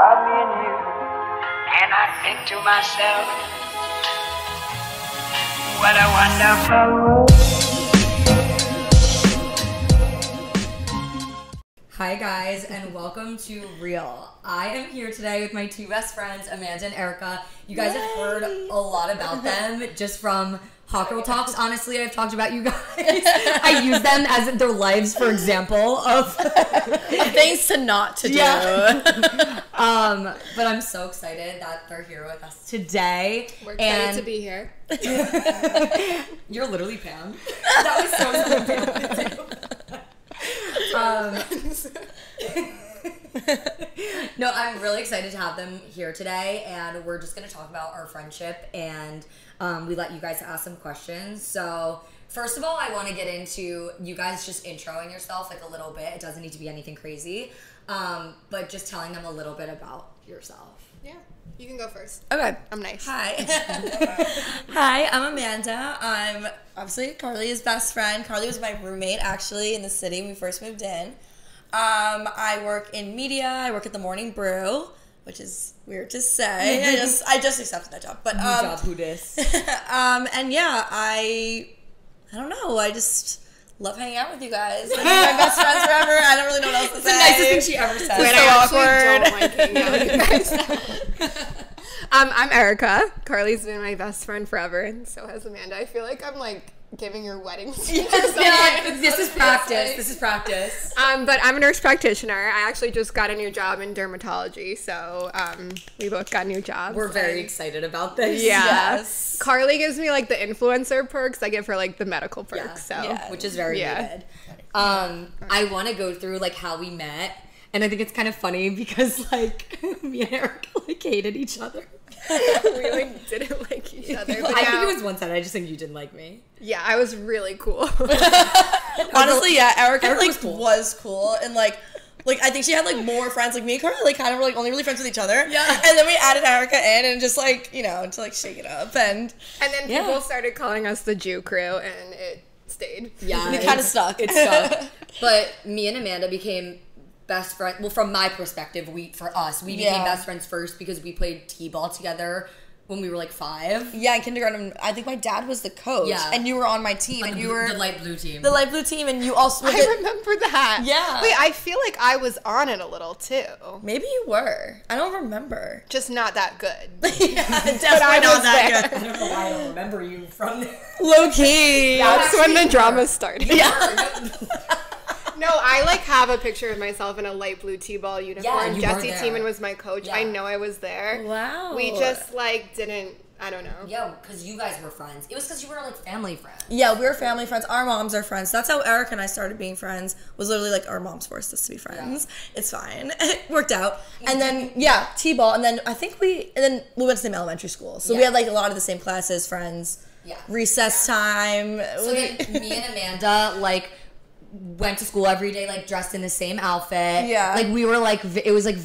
about me and you, and I think to myself, what a wonderful world. Hi guys, and welcome to Real. I am here today with my two best friends, Amanda and Erica. You guys have heard a lot about them just from Hot Girl Talks. Honestly, I've talked about you guys. I use them as their lives for example of things to not to do. Yeah. But I'm so excited that they're here with us today. We're excited to be here. You're literally Pam. That was so Pam to do. No, I'm really excited to have them here today, and we're just going to talk about our friendship, and we let you guys ask some questions. So first of all, I want to get into you guys just introing yourself like a little bit. It doesn't need to be anything crazy, but just telling them a little bit about yourself. Yeah, you can go first. Okay. I'm nice. Hi. Hi, I'm Amanda. I'm obviously Carly's best friend. Carly was my roommate actually in the city when we first moved in. I work in media. I work at the Morning Brew, which is weird to say. I just accepted that job. But job, who dis? and yeah, I don't know. I just love hanging out with you guys. You're my best friends forever. I don't really know what else to say. The nicest thing she ever said. Wait, so I don't like hanging out with you guys. I'm Erica. Carly's been my best friend forever, and so has Amanda. I feel like I'm like giving your wedding speech. This is practice. This is practice. But I'm a nurse practitioner. I actually just got a new job in dermatology, so we both got new jobs. We're very excited about this. Yeah. Yes. Carly gives me like the influencer perks. I give her like the medical perks. Yeah. So Yeah. Which is very needed. I want to go through like how we met, and I think it's kind of funny because like me and Erica like hated each other. we like didn't like each other. But I now, think it was one sided. I just think you didn't like me. yeah, I was really cool. Honestly, yeah, Erica Erica like was cool and like I think she had like more friends. Like me and Carly like kind of were like only really friends with each other. Yeah. And then we added Erica in and just like, you know, to like shake it up and And then people started calling us the Jew crew, and it stayed. Yeah, we kind of stuck. It stuck. But me and Amanda became best friends. Well, from my perspective, we became best friends first because we played t-ball together when we were like 5. Yeah, in kindergarten, I think my dad was the coach. Yeah. And you were on my team, and you were the light blue team. the light blue team, and you also. I remember that. Yeah. Wait, I feel like I was on it a little too. Maybe you were. I don't remember. Just not that good. Yeah, definitely I not was that I don't know why I don't remember you from there. good. Low key. That's when the drama started. Yeah. No, I like have a picture of myself in a light blue T-ball uniform. Yeah, you were Jesse there. Tiemann was my coach. Yeah. I know I was there. Wow. We just like didn't. I don't know. Yeah, because you guys were friends. It was because you were like family friends. Yeah, we were family friends. Our moms are friends. That's how Erica and I started being friends. Was literally like our moms forced us to be friends. Yeah. It's fine. It worked out. And then T-ball. And then I think we went to the same elementary school. So we had like a lot of the same classes, friends. Yeah. Recess time. So then me and Amanda like went to school every day like dressed in the same outfit. Yeah. Like we were like it was like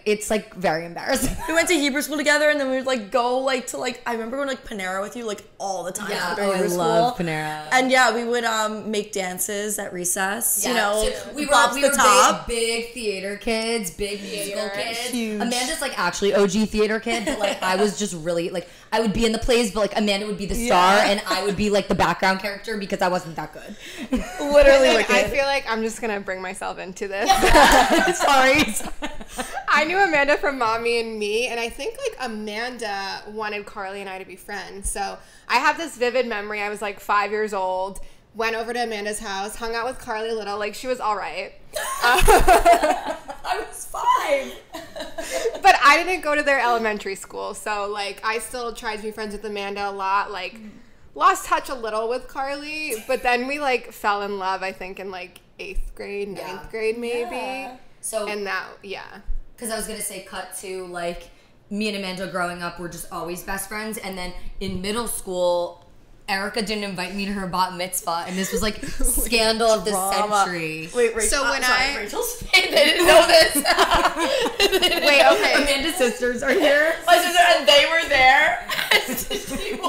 it's like very embarrassing. We went to Hebrew school together, and then we would like go like to like I remember going to like Panera with you like all the time. Yeah, after I Hebrew love school. Panera. And yeah, we would make dances at recess. Yeah, You know, so we Bob's were the top. big theater kids, big musical kids. Huge. Amanda's like actually OG theater kid, but like I was just really like I would be in the plays, but like Amanda would be the star, and I would be like the background character because I wasn't that good. Literally, I feel like I'm just gonna bring myself into this. Sorry. I knew Amanda from Mommy and Me, and I think like Amanda wanted Carly and I to be friends. So I have this vivid memory. I was like 5 years old, went over to Amanda's house, hung out with Carly a little. Like she was all right. I was 5. But I didn't go to their elementary school, so like I still tried to be friends with Amanda a lot. Like lost touch a little with Carly, but then we like fell in love. I think in like 8th grade, 9th grade, maybe. Yeah. So And that, because I was gonna say cut to like me and Amanda growing up were just always best friends, and then in middle school Erica didn't invite me to her bat mitzvah, and this was like scandal of the century. Wait, Rachel. So when Rachel's they didn't know this. Wait, okay. Amanda's sisters are here. My sister and they were there.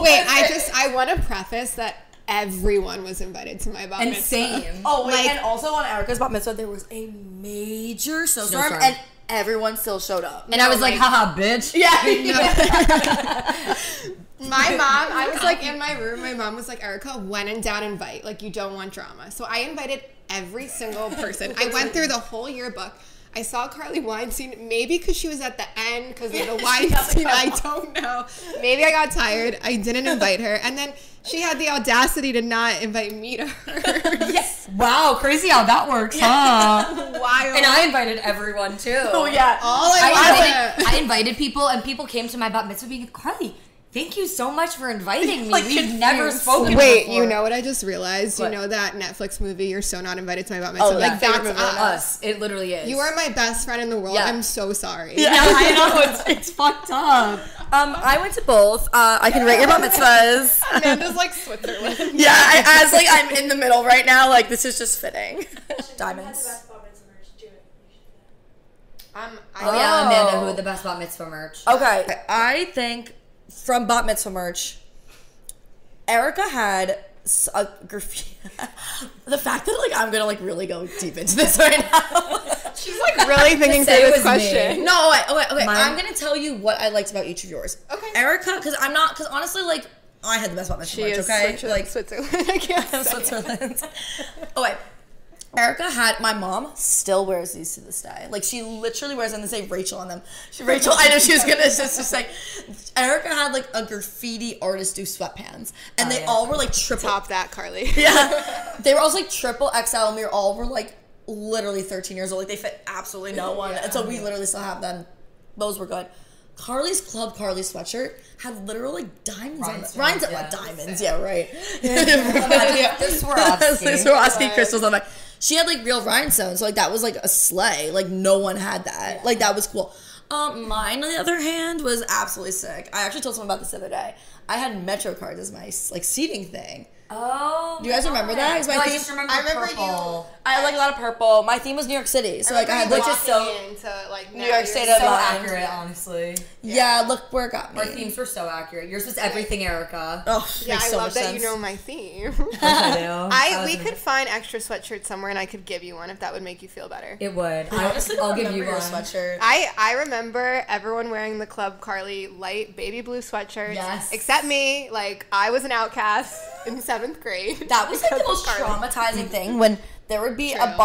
Wait, I want to preface that everyone was invited to my bat mitzvah. And same. Oh wait, Like- and also on Erica's bat mitzvah there was a major snowstorm, Snowstorm. and everyone still showed up. And I was like, like- haha, bitch. Yeah. My mom, I was like in my room, my mom was like, Erica, when in doubt, invite. Like, you don't want drama. So I invited every single person. I went through the whole yearbook. I saw Carly Weinstein, maybe because she was at the end because of the Weinstein. I don't know. Maybe I got tired. I didn't invite her. And then she had the audacity to not invite me to her. Yes. Wow, crazy how that works, huh? Wild. And I invited everyone too. Oh yeah. All I wanted. I invited people, and people came to my bat mitzvah being Carly, thank you so much for inviting me. Like, We've never confused. spoken Wait, before. you know what I just realized? What? You know that Netflix movie, You're So Not Invited to My Bat Mitzvah? Oh, yeah. Like, that's Favorite movie. us. It literally is. You are my best friend in the world. Yeah. I'm so sorry. Yeah, I know. It's fucked up. I went to both. I can rate your bat mitzvahs. Amanda's like Switzerland. Yeah, as like I'm in the middle right now, like this is just fitting. Diamonds. Oh, yeah, Amanda, who had the best bat mitzvah merch? Okay, I think from bat mitzvah merch, Erica had a graffiti. The fact that like I'm gonna like really go deep into this right now. She's like really thinking say through it this was me. question. No, okay. Mine- I'm gonna tell you what I liked about each of yours. Okay. Erica, because honestly, like I had the best bat mitzvah She merch. is Okay, Switzerland. I can't say it. Switzerland. Oh wait. Erica had, my mom still wears these to this day. Like, she literally wears them and they say Rachel on them. Rachel, I know she was gonna just say, Erica had like a graffiti artist do sweatpants. And they yeah. all were like triple. Top that, Carly. Yeah. They were also like triple XL and we all were like literally 13 years old. Like, they fit absolutely no one. And so we literally still have them. Those were good. Carly's Club Carly sweatshirt had literal like diamonds on it. Rhinestones, Like yeah. diamonds, yeah, right. The Swarovski. The Swarovski crystals on the back. She had like real rhinestones, so like that was like a sleigh. Like no one had that. Like that was cool. Mine on the other hand was absolutely sick. I actually told someone about this the other day. I had Metro cards as my like seating thing. Oh. Do you guys remember that? 'Cause my No, I theme- just remember I remember purple. I had like a lot of purple. My theme was New York City, so like I had like Which is so- into like New York State So of mind. accurate, honestly. Yeah, look where it got me. Our themes were so accurate. Yours was everything, Erica. Oh, Yeah, makes I so love much that sense. you know my theme. I do. We could find extra sweatshirts somewhere and I could give you one if that would make you feel better. It would. I honestly I'll don't give remember you your one. sweatshirt. I remember everyone wearing the Club Carly light baby blue sweatshirts. Yes. Except me. Like, I was an outcast in 7th grade. That was like the Because of most Carly. traumatizing thing when there would be True. a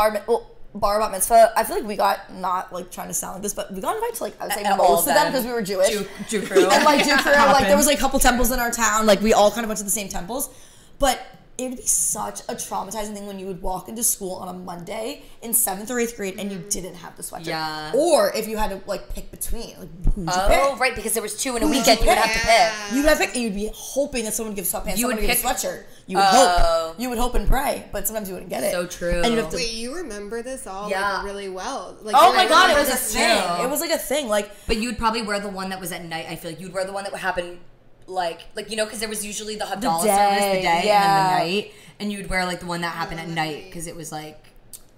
bar bat mitzvah. I feel like we got, not like trying to sound like this, but we got invited to like I would say All most of them them. because we were Jewish. Jew crew. And like Jew crew, like Happened. there was like a couple temples in our town. Like we all kind of went to the same temples, but it would be such a traumatizing thing when you would walk into school on a Monday in 7th or 8th grade and you didn't have the sweatshirt. Yeah. Or if you had to like pick between, like who'd you Oh, pick? right, because there was 2 in a weekend you would have to pick. You'd have to pick, and you'd be hoping that someone would give sweatpants, You someone would would give a pick- sweatshirt. You would Oh. hope. You would hope and pray, but sometimes you wouldn't get it. So true. And you'd have to. Wait, you remember this all Yeah. like really well. Like, Oh you my god, it remember was a this thing. too. It was like a thing. Like But you would probably wear the one that was at night. I feel like you'd wear the one that would happen, like you know, because there was usually the Havdalah day, service the day yeah. and then the night, and you'd wear like the one that happened at night because it was like,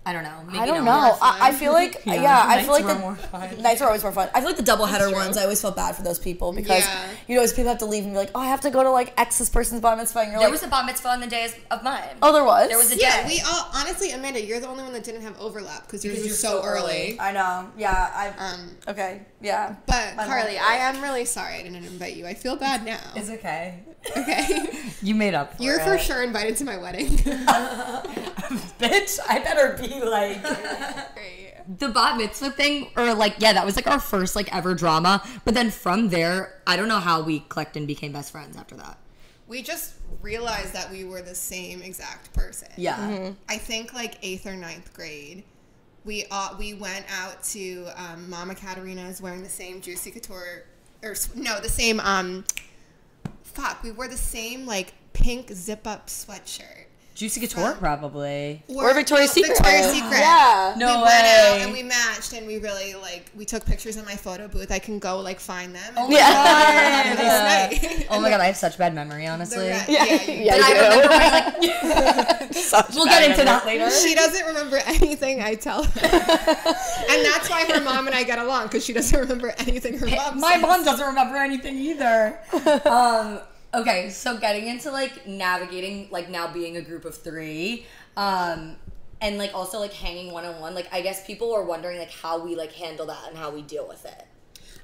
I don't know, maybe I don't not. know. I feel like I feel like nights were the more fun. nights are always more fun. I feel like the doubleheader ones. I always felt bad for those people because Yeah. you know, as people have to leave and be like, oh, I have to go to like X this person's bar mitzvah, and you're There like, was a bat mitzvah on the day of mine. oh, there was. There was a Yeah, day. we all honestly, Amanda, you're the only one that didn't have overlap because yours Because was you're so so early. I know. Yeah. I. Okay. Yeah. But My Carly, mom- I am really sorry I didn't invite you. I feel bad now. It's okay. Okay, You made up for you're it. for sure invited to my wedding. Bitch, I better be like... The bat mitzvah thing, or like, yeah, that was like our first like ever drama. But then from there, I don't know how we clicked and became best friends after that. We just realized that we were the same exact person. Yeah. I think like 8th or 9th grade, we went out to Mama Katerina's wearing the same Juicy Couture, the same we wore the same like pink zip up sweatshirt. Juicy Couture, probably. Or Victoria's Secret. Victoria's Secret. Yeah. No we went out way. and we matched and we really like we took pictures in my photo booth. I can go like find them. And Yeah. Nice night. Oh my god, I have such bad memory, honestly. Yeah, Yeah. But I you remember do. we'll get into that later. She doesn't remember anything I tell her. And that's why her mom and I get along, because she doesn't remember anything her mom My says. mom doesn't remember anything either. Okay, so getting into like navigating, like now being a group of 3, and like also like hanging one-on-one. Like I guess people are wondering like how we like handle that and how we deal with it.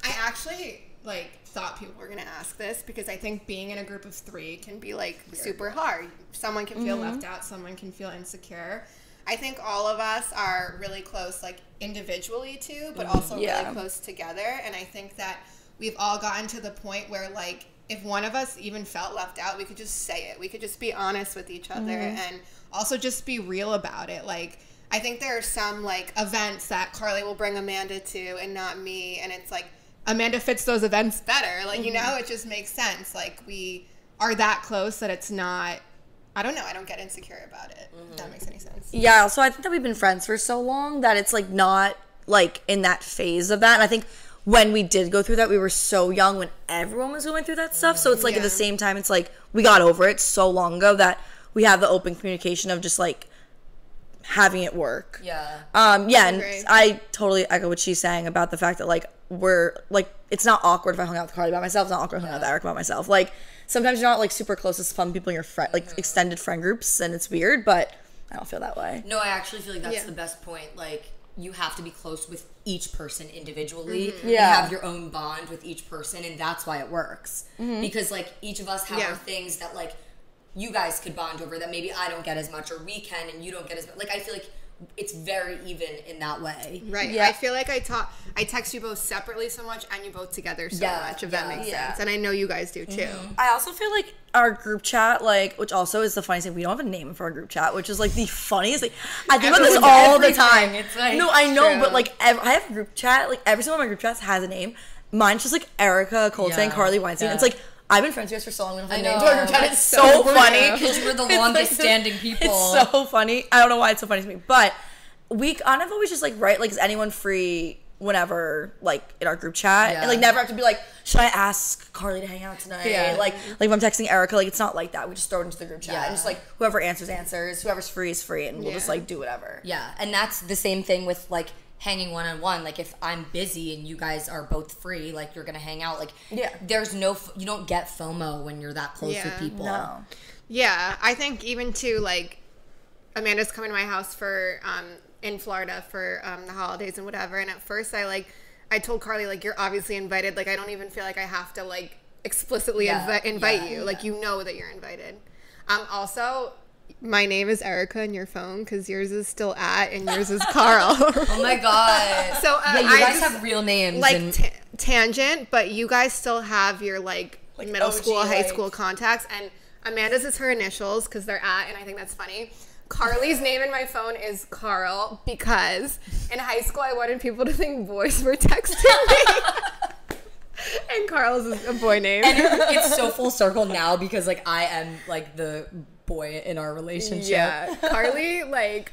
I actually like thought people were gonna ask this because I think being in a group of 3 can be like super hard. Someone can feel left out, someone can feel insecure. I think all of us are really close, like individually too, but also really close together. And I think that we've all gotten to the point where like if one of us even felt left out, we could just say it. We could just be honest with each other and also just be real about it. Like I think there are some like events that Carly will bring Amanda to and not me, and it's like Amanda fits those events better. Like, you know, it just makes sense. Like, we are that close that it's not, I don't know, I don't get insecure about it, if that makes any sense. Yeah, so I think that we've been friends for so long that it's, like, not, like, in that phase of that. And I think when we did go through that, we were so young when everyone was going through that stuff. So it's, like, at the same time, it's, like, we got over it so long ago that we have the open communication of just, like, having it work. Yeah. And I totally echo what she's saying about the fact that, like, we're like, it's not awkward if I hung out with Carly by myself. It's not awkward if I hung out with Erica by myself. Like, sometimes you're not like super close with some people in your friend, like extended friend groups, and it's weird, but I don't feel that way. No, I actually feel like that's the best point. Like, you have to be close with each person individually and have your own bond with each person, and that's why it works. Because like each of us have our things that like you guys could bond over that maybe I don't get as much, or we can and you don't get as much. Like, I feel like it's very even in that way. Right. Yeah. I feel like I text you both separately so much and you both together so much, if that makes sense. And I know you guys do too. I also feel like our group chat, like, which also is the funniest thing, we don't have a name for our group chat, which is like the funniest thing. I think about this all the time. It's like, no, I know, but like I have a group chat, like every single one of my group chats has a name. Mine's just like Erica Colton, Carly Weinstein. It's like, I've been friends with you guys for so long. We don't have a name to our group chat. It's so funny. Because you were the longest standing people. It's so funny. I don't know why it's so funny to me. But we kind of always just like write, like, is anyone free whenever, like, in our group chat? And like never have to be like, should I ask Carly to hang out tonight? Like if I'm texting Erica, like, it's not like that. We just throw it into the group chat. And just like whoever answers, whoever's free is free, and we'll just like do whatever. Yeah. And that's the same thing with like hanging one-on-one. Like, if I'm busy and you guys are both free, like, you're gonna hang out, like, there's no you don't get FOMO when you're that close with people. Yeah, I think even too, like, Amanda's coming to my house for in Florida for the holidays and whatever, and at first I told Carly, like, you're obviously invited, like, I don't even feel like I have to like explicitly invite you, like, you know that you're invited. Also, my name is Erica in your phone because yours is still and yours is Carl. Oh my god! So you guys have real names, like tangent, but you guys still have your like middle school, high school contacts, and Amanda's is her initials because they're and I think that's funny. Carly's name in my phone is Carl because in high school I wanted people to think boys were texting me. And Carl's is a boy name. And it's so full circle now because like I am like the boy in our relationship. Yeah. Carly, like,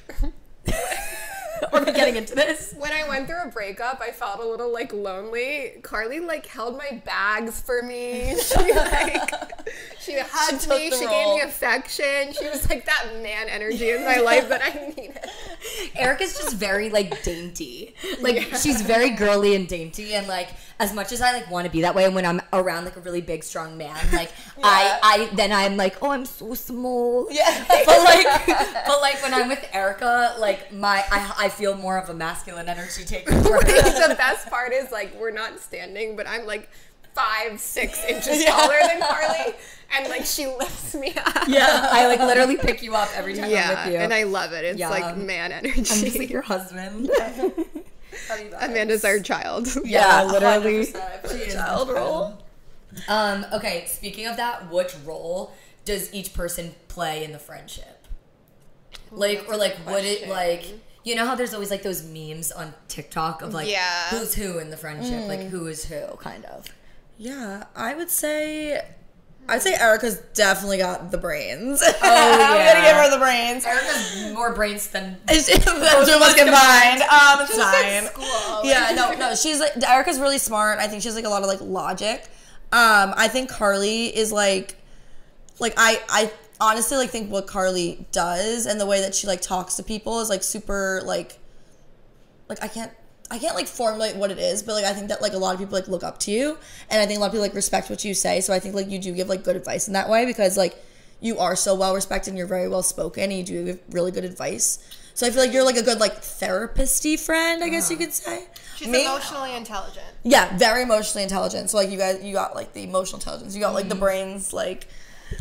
are we getting into this? When I went through a breakup, I felt a little like lonely. Carly like held my bags for me. She hugged me. She gave me affection. She was like that man energy in my life that I needed. Erica's just very like dainty. Like she's very girly and dainty, and like as much as I like want to be that way, and when I'm around like a really big strong man, like I'm like, oh, I'm so small. Yeah. but like when I'm with Erica, like I feel more of a masculine energy taking over. The best part is like we're not standing, but I'm like 5-6 inches taller than Carly, and like she lifts me up. Yeah, I like literally pick you up every time I'm with you, and I love it. It's like man energy. I'm just like your husband. Amanda's our child. Yeah, literally. Child role. Okay, speaking of that, which role does each person play in the friendship? Like, or like, would it like? You know how there's always like those memes on TikTok of like who's who in the friendship, like who is who, kind of. Yeah, I'd say Erica's definitely got the brains. Oh, yeah. I'm gonna give her the brains. Erica's more brains than both of us combined. It's fine. Yeah, no, she's like, Erica's really smart. I think she has like a lot of like logic. I think Carly is like I honestly like think what Carly does and the way that she like talks to people is like super like I can't like formulate what it is, but like I think that like a lot of people like look up to you, and I think a lot of people like respect what you say, so I think like you do give like good advice in that way because like you are so well respected and you're very well spoken and you do give really good advice. So I feel like you're like a good like therapist-y friend, I guess you could say. She's emotionally intelligent. Yeah, very emotionally intelligent. So like you got like the emotional intelligence. You got like the brains, like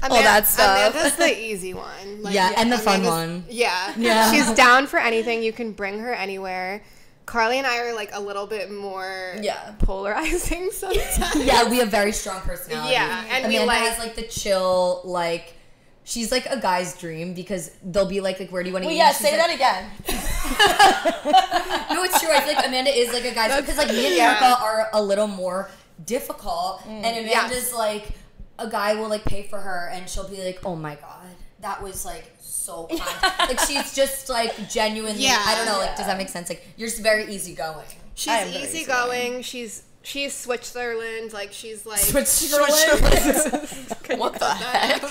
all that stuff. Amanda's the easy one. Like, Yeah, and the fun Amanda's- one. Yeah. She's down for anything. You can bring her anywhere. Carly and I are like a little bit more polarizing sometimes. Yeah, we have very strong personalities. Yeah, and we Amanda like- has like the chill, like she's like a guy's dream because they'll be like where do you want to eat? yeah, And she's say like, that again. No, it's true. I feel like Amanda is like a guy's because like me and Erica are a little more difficult, and Amanda's like a guy will like pay for her, and she'll be like, oh my god, that was like so kind. Like she's just like genuinely. I don't know. Like, does that make sense? Like you're just very easygoing. She's easygoing. She's Switzerland. Like she's like Switzerland. What the heck?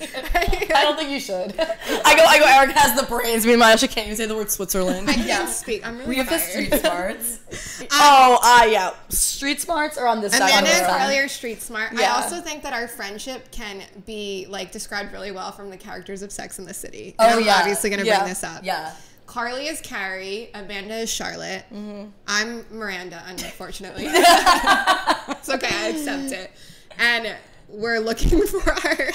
I don't think you should. I go. Eric has the brains. Meanwhile, she can't even say the word Switzerland. I can't speak. I'm really We have the tired. street smarts. Yeah. Street smarts are on this side. Amanda of and the Carly are street smart. I Yeah. also think that our friendship can be like described really well from the characters of Sex and the City. Oh, And I'm yeah. obviously gonna bring this up. Yeah. Carly is Carrie. Amanda is Charlotte. I'm Miranda, unfortunately. It's okay. I accept it. And we're looking for our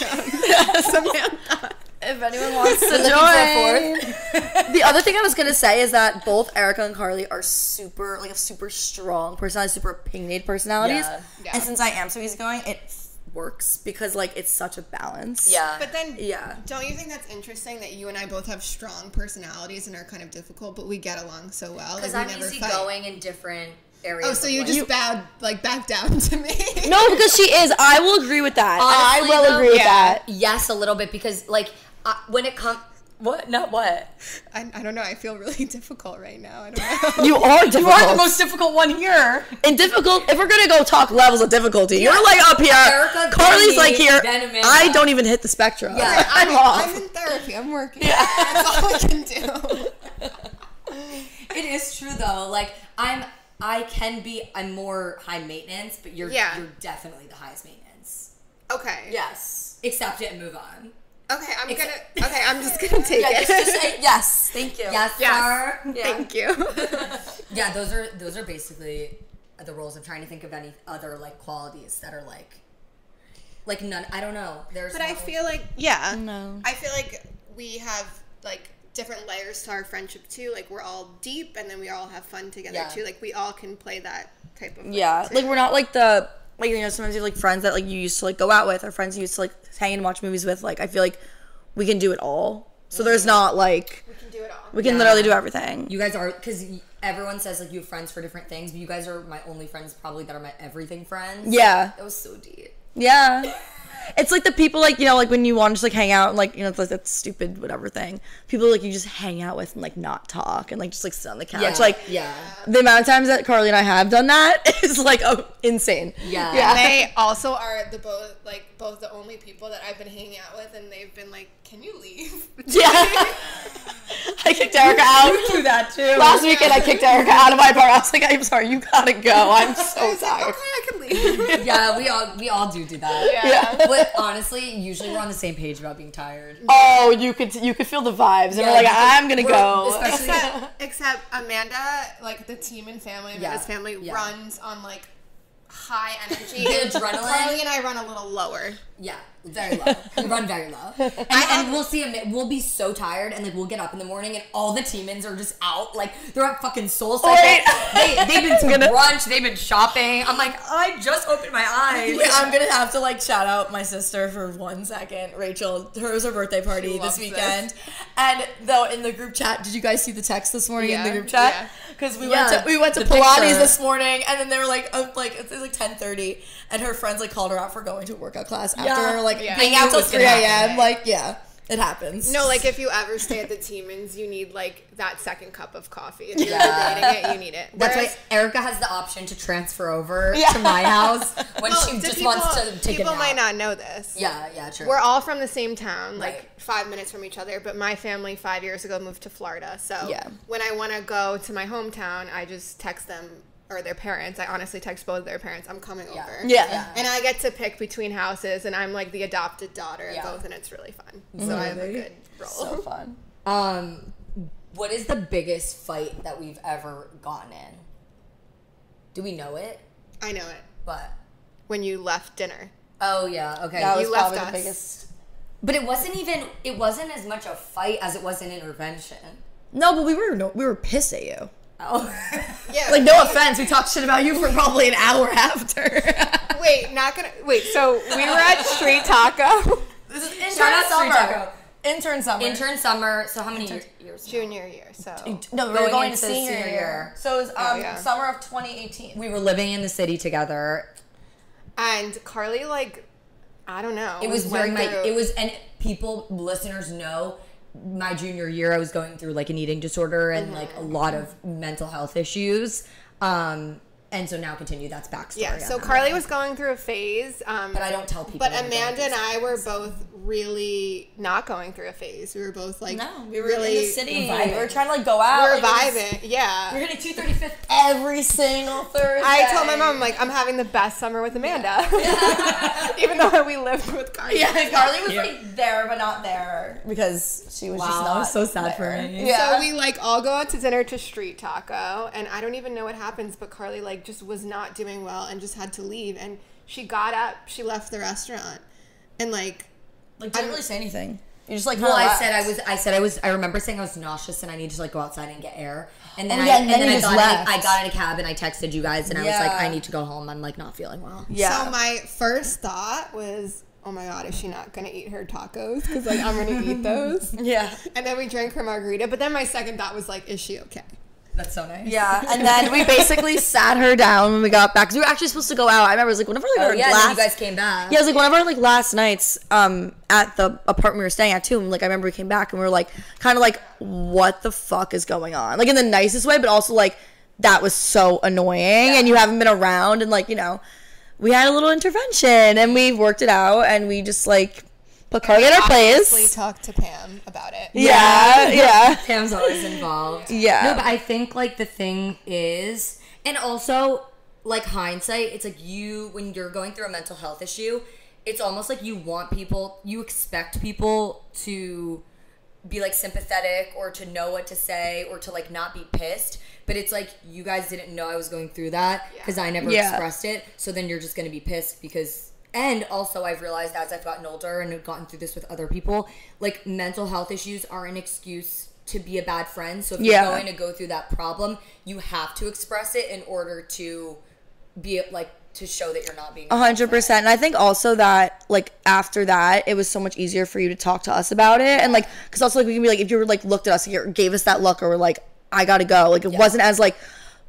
Samantha. If anyone wants to join. The other thing I was gonna say is that both Erica and Carly are super strong personalities, super opinionated personalities. Yeah. And since I am so easygoing, it works because like it's such a balance. Yeah. But then, Yeah. don't you think that's interesting that you and I both have strong personalities and are kind of difficult, but we get along so well that Because we I'm never fight? easygoing in different areas. Oh, so of you life. just back down to me? No, because she is. I will agree with that. Honestly, I will though, agree with that. Yes, a little bit because like when it comes. What? Not what? I don't know. I feel really difficult right now. I don't know. You are difficult. You are the most difficult one here. And difficult, if we're gonna go talk levels of difficulty, you're like up here. Erica, Carly's then like me, here. then Amanda. I don't even hit the spectrum. Yeah. I'm off. I'm in therapy. I'm working. That's all I can do. It is true though. Like I'm more high maintenance, but you're definitely the highest maintenance. Okay. Yes. Accept it and move on. Okay, I'm just gonna take it. Just say yes. Thank you. Yes, Yes. sir. Thank you. Yeah, those are basically the roles. I'm trying to think of any other like qualities that are like none. I don't know. But I feel like No. I feel like we have like different layers to our friendship too. Like we're all deep, and then we all have fun together Yeah. too. Like we all can play that type of. Yeah. role, too. Like we're not like the like sometimes you have like friends that like you used to like go out with or friends you used to like hang and watch movies with. Like I feel like we can do it all. So there's not like we can do it all. we can literally do everything. you guys are because everyone says like you have friends for different things, but you guys are my only friends probably that are my everything friends. Yeah. That was so deep. Yeah. It's like the people like, you know, like when you want to just like hang out and like, you know, it's like that stupid whatever thing. People like you just hang out with and like not talk and like just like sit on the couch. Yeah, Like yeah. the amount of times that Carly and I have done that is like insane. Yeah. Yeah. They also are both the only people that I've been hanging out with, and they've been like, "Can you leave?" Yeah. I kicked Erica out. You do that too. Last weekend I kicked Erica out of my bar. I was like, I'm sorry, you gotta go. I'm so I was like, tired. okay, I can leave. Yeah, we all do that. Yeah. But honestly, usually we're on the same page about being tired. Oh, you could feel the vibes. And Yeah, we're like, because I'm gonna go. especially- Except Amanda, like the team and family, Amanda's family yeah. runs on like high energy. The adrenaline. Carly and I run a little lower. Yeah, very low. We run very low. And we'll see we'll be so tired and like we'll get up in the morning and all the teamins are just out. Like they're at fucking Soul Cycle. They've been to brunch, they've been shopping. I'm like, I just opened my eyes. Yeah, I'm gonna have to like shout out my sister for 1 second. Rachel, her was her birthday party this loves weekend, and though in the group chat, did you guys see the text this morning in the Yeah, group chat? yeah. Because we Yeah, went to the Pilates picture. this morning, and then they were like, it's like 10:30, and her friends like called her out for going to a workout class after Yeah. like Yeah. being I knew out it till was 3 gonna a.m. happen. Like yeah, it happens. No, like if you ever stay at the Teamins, you need like that second cup of coffee. If you're dating it, you need it. That's Whereas- why Erica has the option to transfer over to my house when well, she to just people, wants to take people a nap. might not know this. Yeah, true. We're all from the same town, like Right. 5 minutes from each other, but my family 5 years ago moved to Florida. So Yeah. when I want to go to my hometown, I just text them or their parents. I honestly text both their parents, I'm coming over. Yeah. And I get to pick between houses, and I'm like the adopted daughter Yeah. of both, and it's really fun. So I have a good role. So fun. What is the biggest fight that we've ever gotten in? Do we know it? I know it. But When you left dinner. oh yeah, okay. That was You left probably us. the biggest. But it wasn't as much a fight as it was an intervention. No, but we were pissed at you. Oh. Yeah. Like, no offense, we talked shit about you for probably an hour after. Wait, so we were at Street Taco. This is Shout out Street Taco. Intern summer. Intern summer. So how many years? Junior year, so. No, we were Going going into to senior senior year. year. So it was yeah. summer of 2018. We were living in the city together. And Carly, like, I don't know. It was went during through- and listeners know my junior year I was going through like an eating disorder and like a lot of mental health issues. And so now continue, that's backstory. Yeah, on so that. Carly was going through a phase. But I don't tell people. But I'm going Amanda through and I were both really not going through a phase. We were both like, No, we were really in the city. vibing. We were trying to like go out. We were like, vibing. Yeah. We were hitting 235th every single Thursday. I told my mom, like, I'm having the best summer with Amanda. Even though we lived with Carly. Yeah, Carly was like there but not there because she was just Wow, not. that was so sad for there. me. Yeah. So we like all go out to dinner to Street Taco, and I don't even know what happens, but Carly like just was not doing well and just had to leave. And she got up, she left the restaurant, and like didn't really say anything. You just like Well, kinda I said I remember saying I was nauseous and I need to like go outside and get air. And then Oh, yeah, and then you I just got left. I got in a cab and I texted you guys and I was like, Yeah. I need to go home. I'm like not feeling well. Yeah. So my first thought was, oh my god, is she not gonna eat her tacos? Because like I'm gonna eat those. Yeah. And then we drank her margarita. But then my second thought was like, is she okay? That's so nice. Yeah, and then we basically sat her down when we got back because we were actually supposed to go out. I remember it was like whenever like Oh our yeah, last, then you guys came back. yeah, it was like one of our like last nights at the apartment we were staying at too. And like I remember we came back and we were like kind of like, what the fuck is going on? Like in the nicest way, but also like that was so annoying and you haven't been around and like we had a little intervention and we worked it out and we just like put Carly in her Obviously place. talked to Pam about it. Yeah. Pam's always involved. Yeah. No, but I think like the thing is, and also like hindsight, it's like when you're going through a mental health issue, it's almost like you expect people to be like sympathetic or to know what to say or to like not be pissed. But it's like you guys didn't know I was going through that because I never Yeah. expressed it. So then you're just going to be pissed because. And also, I've realized as I've gotten older and have gotten through this with other people, like mental health issues are an excuse to be a bad friend. So if you're going to go through that problem, you have to express it in order to be like to show that you're not being 100%. And I think also that like after that, it was so much easier for you to talk to us about it, and like because also like we can be like if you were like looked at us or gave us that look or were like I gotta go, like it wasn't as like.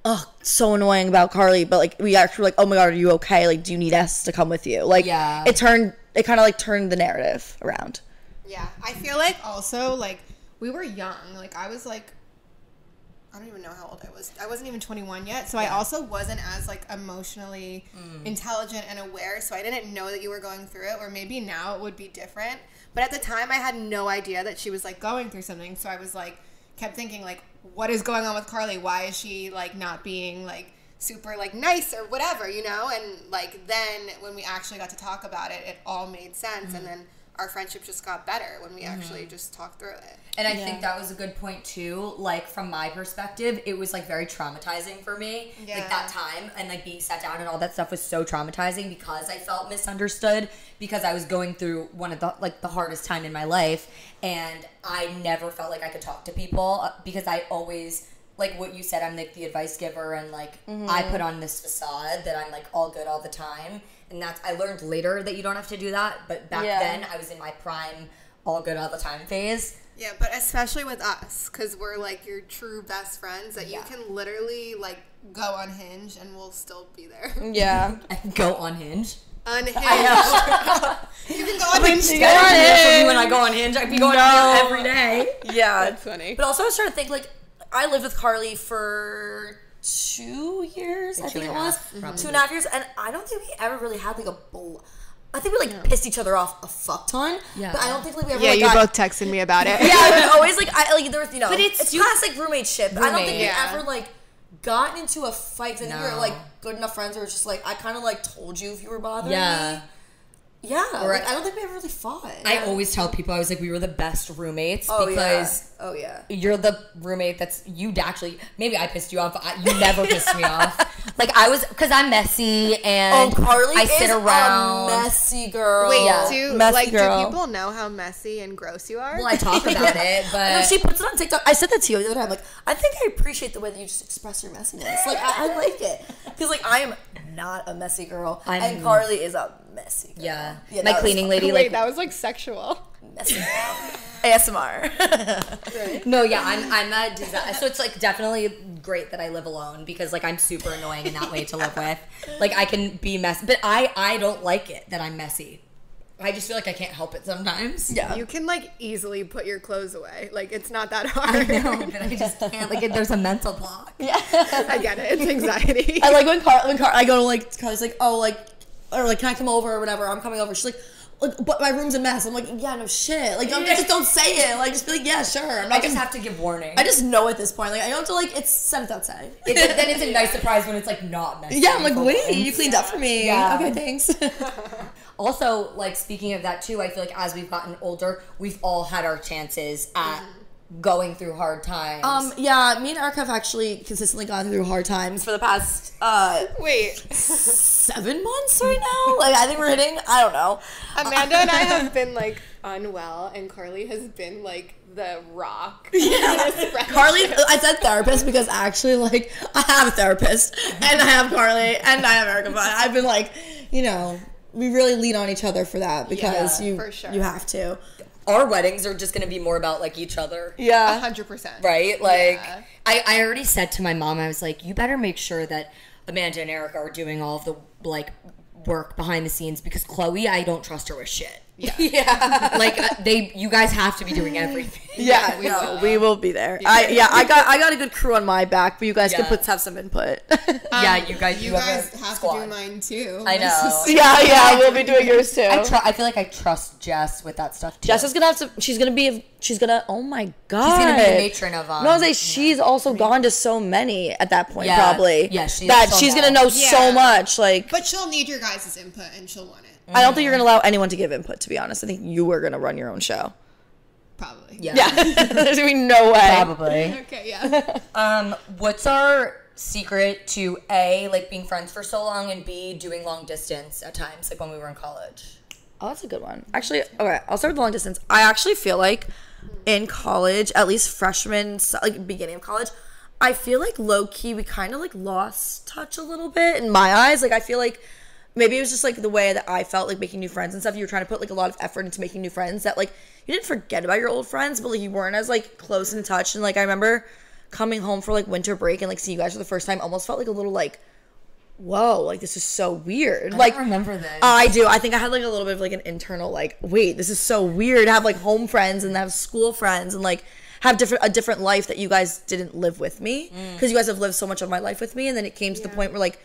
Oh, so annoying about Carly, but like we actually were like, oh my god, are you okay? Like, do you need us to come with you? Like, it kind of like turned the narrative around. Yeah, I feel like also like we were young. Like I was like, I don't even know how old I was. I wasn't even 21 yet, so I also wasn't as like emotionally intelligent and aware. So I didn't know that you were going through it, or maybe now it would be different. But at the time, I had no idea that she was like going through something. So I was like, kept thinking like, what is going on with Carly? Why is she like not being like super like nice or whatever, you know? And like then when we actually got to talk about it, it all made sense. And then our friendship just got better when we actually just talked through it. And I think that was a good point too. Like from my perspective, it was like very traumatizing for me. Yeah. Like that time and like being sat down and all that stuff was so traumatizing because I felt misunderstood because I was going through one of the hardest time in my life and I never felt like I could talk to people because I always like what you said, I'm like the advice giver and like I put on this facade that I'm like all good all the time. And that's I learned later that you don't have to do that, but back then I was in my prime all good all the time phase. Yeah, but especially with us, because we're like your true best friends, that you can literally like go on Hinge and we'll still be there. Yeah. I can go on Hinge. Unhinged. You can go on Hinge. When I go on Hinge, I'd be going on Hinge every day. Yeah. That's funny. But also I was trying to think like I lived with Carly for 2 years, I think it was. 2.5 years, and I don't think we ever really had like I think we like pissed each other off a fuck ton. Yeah. But I don't think like we ever Yeah, like, you got, both texted me about it. Yeah, it was always like there was But it's classic roommate shit. But I don't think we Yeah. ever like gotten into a fight. 'Cause I think we were No. like good enough friends. Where it's just like I kind of like told you if you were bothering Yeah. me. Yeah, Or- like, I don't think we ever really fought. I always tell people I was like, we were the best roommates Oh, because yeah. Oh, yeah. you're the roommate that's you actually. Maybe I pissed you off. You never pissed me off. Like I was because I'm messy and Carly I sit is around. a messy girl. Wait, Yeah. Messy girl. do people know how messy and gross you are? Well, I talk about it, And but then she puts it on TikTok. I said that to you the other time. Like, I think I appreciate the way that you just express your messiness. Like, I like it. Because, like, I am not a messy girl. And Carly is a messy girl. yeah, Yeah, my that was cleaning lady Wait, like that was like sexual. Messy girl. ASMR. no, yeah, I'm a disaster. So it's like definitely great that I live alone because like I'm super annoying in that way to live with. Like I can be messy, but I don't like it that I'm messy. I just feel like I can't help it sometimes. Yeah. You can like easily put your clothes away. Like it's not that hard. No, but I just can't. Like there's a mental block. I get it. It's anxiety. I like when I go to, like, Carly's like, oh, like, or like, can I come over or whatever? I'm coming over. She's like, but my room's a mess. I'm like, yeah, no shit. Like, just don't say it. Like, just be like, yeah, sure. I'm I not just gonna, have to give warning. I just know at this point. Like, I don't have to, like, it's set it outside. Then it's a nice surprise when it's like not messy. Yeah, I'm like, for wait, once. you cleaned up for me. Yeah. Okay, thanks. Also, like speaking of that too, I feel like as we've gotten older, we've all had our chances at going through hard times. Yeah, me and Eric have actually consistently gone through hard times for the past Wait, 7 months right now. Like, I think we're hitting, I don't know. Amanda and I have been like unwell, and Carly has been like the rock. Carly, I said therapist because actually, like, I have a therapist, and I have Carly, and I have Erica, but I've been like, you know, we really lean on each other for that because Yeah, for sure. you have to. Our weddings are just going to be more about like each other. Yeah. 100%. Right? Like, Yeah. I already said to my mom, I was like, you better make sure that Amanda and Erica are doing all of the, like, work behind the scenes because Chloe, I don't trust her with shit. Yeah. Like, you guys have to be doing everything. Yeah, we will be there. I got a good crew on my back, but you guys Yeah. can have some input. Yeah, you guys, You have guys a have squad. to do mine too. I know. yeah, we'll be doing yours too. I feel like I trust Jess with that stuff too. Jess is gonna have to. She's gonna. Oh my god. She's gonna be the matron of. No, I was like, she's also gone to so many at that point, Yeah. probably. Yeah, she's that so she's bad. gonna know Yeah. so much. Like, But she'll need your guys' input, and she'll want it. I don't think you're gonna allow anyone to give input. To be honest, I think you are gonna run your own show. Probably. Yeah. Yeah, there's gonna be no way. Probably. Okay. Yeah. What's our secret to A, like being friends for so long, and B, doing long distance at times, like when we were in college? Oh, that's a good one. Actually, okay, I'll start with the long distance. I actually feel like in college, at least freshman, like beginning of college, I feel like low key we kind of like lost touch a little bit in my eyes. Like I feel like maybe it was just like the way that I felt like making new friends and stuff. You were trying to put like a lot of effort into making new friends that like you didn't forget about your old friends, but like you weren't as like close in touch. And like I remember coming home for like winter break and like seeing you guys for the first time almost felt like a little like, whoa, like this is so weird. I don't remember this. I do. I think I had like a little bit of like an internal like, wait, this is so weird to have like home friends and have school friends and like have a different life that you guys didn't live with me because you guys have lived so much of my life with me. And then it came to the point where like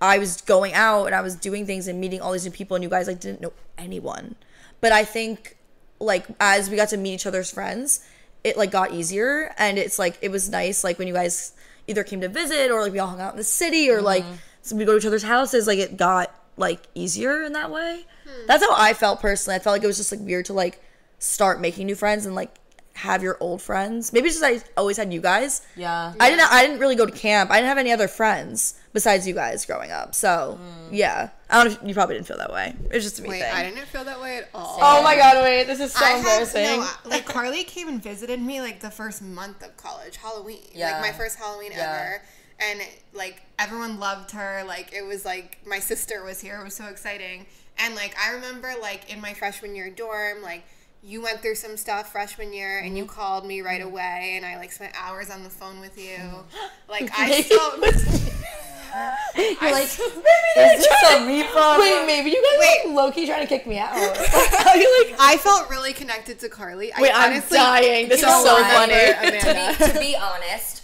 I was going out and I was doing things and meeting all these new people and you guys like didn't know anyone. But I think like as we got to meet each other's friends, it like got easier and it's like it was nice like when you guys either came to visit or like we all hung out in the city or like so we go to each other's houses, like it got like easier in that way. That's how I felt personally. I felt like it was just like weird to like start making new friends and like have your old friends. Maybe it's just I always had you guys. Yeah. I didn't really go to camp. I didn't have any other friends besides you guys growing up. So yeah. I don't know if you probably didn't feel that way. It was just a me Wait, thing. I didn't feel that way at all. Oh my god, wait, this is so I embarrassing. had, no, like Carly came and visited me like the first month of college, Halloween. Yeah. Like my first Halloween ever. And like everyone loved her. Like it was like my sister was here. It was so exciting. And like I remember like in my freshman year dorm, like you went through some stuff freshman year and you called me right away and I like spent hours on the phone with you. Like I still You're like, is this a me problem? Wait, maybe you guys Wait. like low-key trying to kick me out. I felt really connected to Carly. Wait, I I'm honestly dying. This is don't so remember funny. Amanda.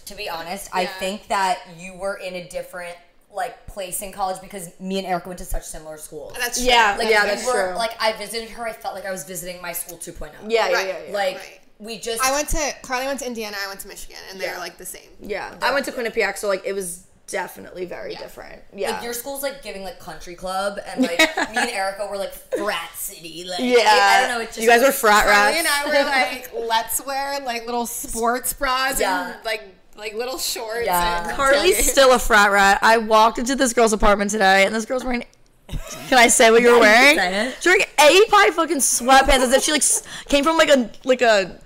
to be honest, I think that you were in a different like place in college because me and Erica went to such similar schools. That's true. Yeah, Like, yeah, we that's were, true. Like I visited her, I felt like I was visiting my school 2.0. Yeah, Right. yeah, yeah. Like Right. we just Carly went to Indiana, I went to Michigan, and they're like the same. Yeah, I went to Quinnipiac, so like it was definitely very different. Yeah. Like your school's like giving like country club, and like me and Erica were like frat city. Like yeah. I don't know. It's just you guys were frat Carly rats. and I were like, let's wear like little sports bras Yeah. and like little shorts. Yeah. And Carly's tailgate. still a frat rat. I walked into this girl's apartment today, and this girl's wearing. Can I say what you were wearing? say it. She's wearing A-pie fucking sweatpants as if she like came from like a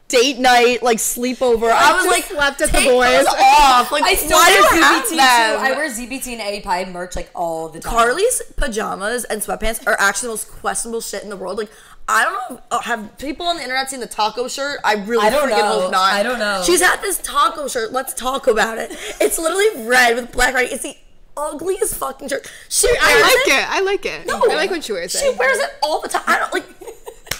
date night like sleepover. I was like, slept at the take boys. those off. Like, I still why wear do you have ZBT too. them? I wear ZBT and A-Pie merch like all the time. Carly's pajamas and sweatpants are actually the most questionable shit in the world. Like, I don't know. Have people on the internet seen the taco shirt? I really I don't freaking know. hope not. I don't know. She's had this taco shirt. Let's talk about it. It's literally red with black writing. It's the ugliest fucking shirt. She wears I like it. No, I like when she wears it. She wears it all the time. I don't like.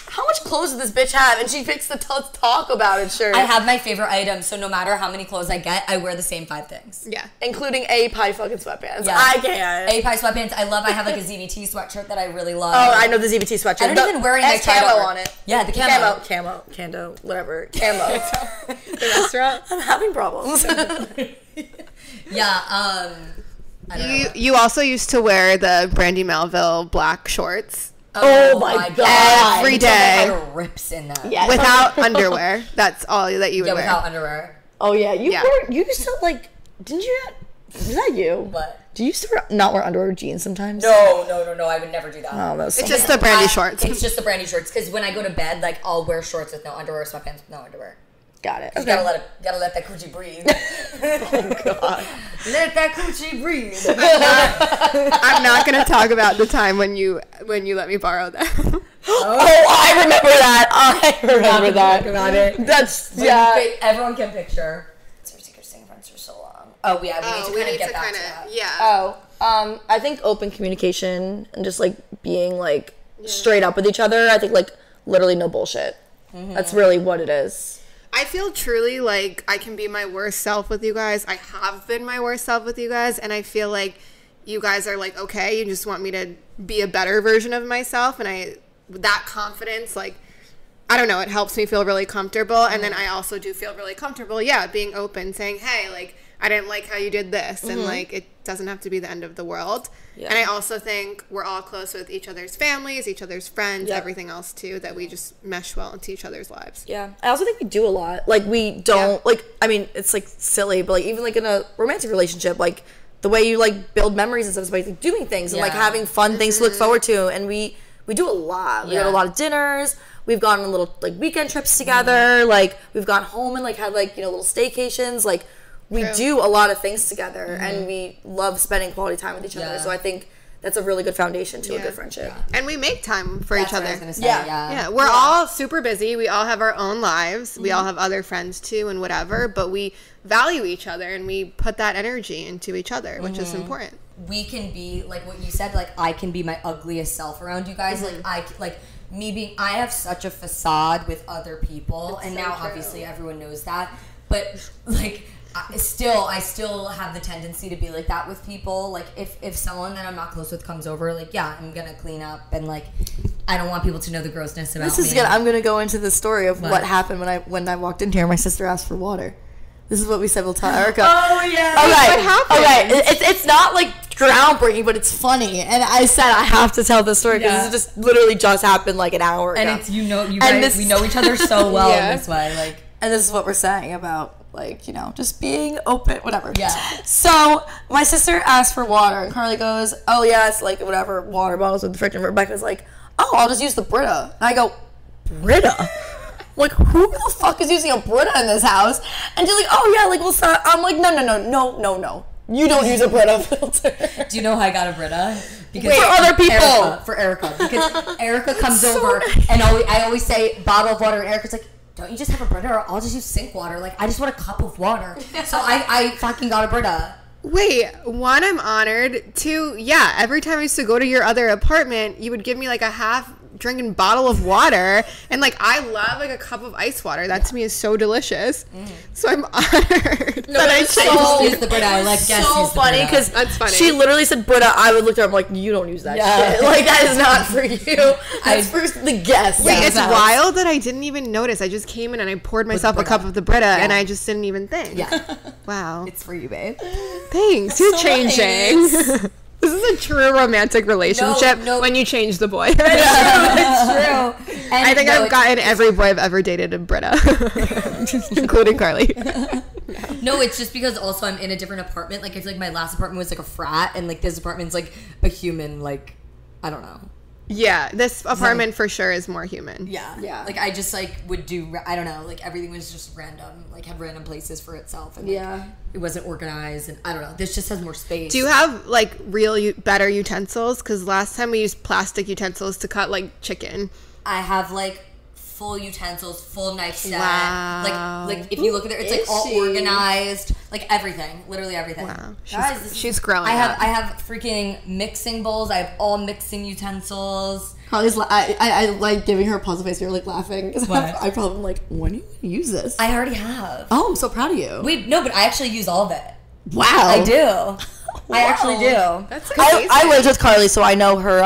How much clothes does this bitch have? And she picks the let's talk about it shirt. I have my favorite items, so no matter how many clothes I get, I wear the same 5 things. Yeah. including A-pie fucking sweatpants. Yeah. I can't. A-Pie sweatpants. I have like a ZBT sweatshirt that I really love. Oh, I know the ZBT sweatshirt. I don't even wear any Has of my camo camo. on it. Yeah, the camo. Camo, whatever. Camo. The restaurant. I'm having problems. Yeah, I don't know. You also used to wear the Brandy Melville black shorts Oh my God. every Until they day had rips in them. Yeah. without underwear. That's all that you would Yeah, wear. without underwear. Oh yeah, you Yeah. you used to like. Didn't you? Was that you? What? Do you used to not wear underwear or jeans sometimes? No. I would never do that. Oh, that's It's just the Brandy shorts. It's just the Brandy shorts, because when I go to bed, like I'll wear shorts with no underwear, sweatpants with no underwear. got it. You gotta let that coochie breathe. Oh God. Let that coochie breathe. I'm not gonna talk about the time when you let me borrow them. Oh, I remember that. I remember that. About it. That's yeah. Everyone can picture. It's our secret staying friends for so long. Oh yeah, we need to kind of get back to that. Yeah. Oh, I think open communication and just like being like straight up with each other. I think like literally no bullshit. That's really what it is. I feel truly like I can be my worst self with you guys. I have been my worst self with you guys, and I feel like you guys are like, okay, you just want me to be a better version of myself, and that confidence, like, I don't know, it helps me feel really comfortable, and then I also do feel really comfortable, being open, saying, hey, like, I didn't like how you did this, and like, it doesn't have to be the end of the world. Yeah. And I also think we're all close with each other's families, each other's friends, Yep. everything else too, that we just mesh well into each other's lives. Yeah. I also think we do a lot. Like we don't like. I mean, it's like silly, but like even like in a romantic relationship, like the way you like build memories and stuff is by like doing things and like Yeah. having fun things to look forward to, and we do a lot. We go to a Yeah. lot of dinners. We've gone on little like weekend trips together. Like we've gone home and like had like little staycations. Like we True. do a lot of things together, and we love spending quality time with each other. Yeah. So I think that's a really good foundation to a Yeah. good friendship. And we make time for That's each what I other. was gonna say. Yeah. Yeah, we're all super busy. We all have our own lives. We all have other friends too and whatever, but we value each other and we put that energy into each other, which is important. We can be like what you said. Like I can be my ugliest self around you guys. Like me being. I have such a facade with other people, and so now true. obviously everyone knows that. But like. I still have the tendency to be like that with people. Like if someone that I'm not close with comes over, like I'm gonna clean up, and like I don't want people to know the grossness about This me. is good. I'm gonna go into the story of what What? happened when I walked in here. My sister asked for water. This is what we said. We'll tell Erica. Oh yeah. Okay. What happened? Okay. It's not like groundbreaking, but it's funny. And I said I have to tell this story because Yeah. this just literally just happened like an hour ago. And it's you And guys this- we know each other so well Yeah. in this way. Like And this is what we're saying about, like, just being open, whatever. Yeah. So, my sister asked for water, and Carly goes, oh, yeah, it's like, whatever, water bottles in the fridge, and Rebecca's like, oh, I'll just use the Brita. And I go, Brita? Like, who the fuck is using a Brita in this house? And she's like, oh, yeah, like, we'll start. I'm like, no. You don't use a Brita filter. do you know how I got a Brita? Because For other people. For Erica. Because Erica comes over and I always say bottle of water, and Erica's like, don't you just have a Brita, or I'll just use sink water? Like, I just want a cup of water. So I fucking got a Brita. Wait, one, I'm honored. Two, every time I used to go to your other apartment, you would give me like a half drinking bottle of water, and like I love like a cup of ice water. That to me is so delicious. So I'm honored that I changed. Use the Brita. I like guess so use the funny Brita. because That's funny. she literally said Brita. I would look at her. I'm like, you don't use that shit. Like that is not for you. That's for the guests. Wait, it's wild that I didn't even notice. I just came in and I poured myself a cup of the Brita, and I just didn't even think. Yeah. Wow. It's for you, babe. Thanks. You're so changing. This is a true romantic relationship when you change the boy. It's true. And I think I've gotten every boy I've ever dated in Brita, including Carly. No, it's just because also I'm in a different apartment. Like I feel like my last apartment was like a frat, and like this apartment's like a human. Like I don't know. Yeah, this apartment for sure is more human. Yeah. Like I just like would do. I don't know. Like everything was just random. Like had random places for itself, and like, it wasn't organized. And I don't know. This just has more space. Do you have like better utensils? Because last time we used plastic utensils to cut like chicken. I have like full utensils, full knife set. Wow. Like if you look at it, it's like all organized. Like everything, literally everything. Wow, Guys, she's growing. I have freaking mixing bowls. I have all mixing utensils. Carly's I like giving her a puzzle face. You're like laughing because I probably am like, when are you gonna use this? I already have. Oh, I'm so proud of you. Wait, no, but I actually use all of it. Wow, I do. I actually do. That's amazing. I lived with Carly, so I know her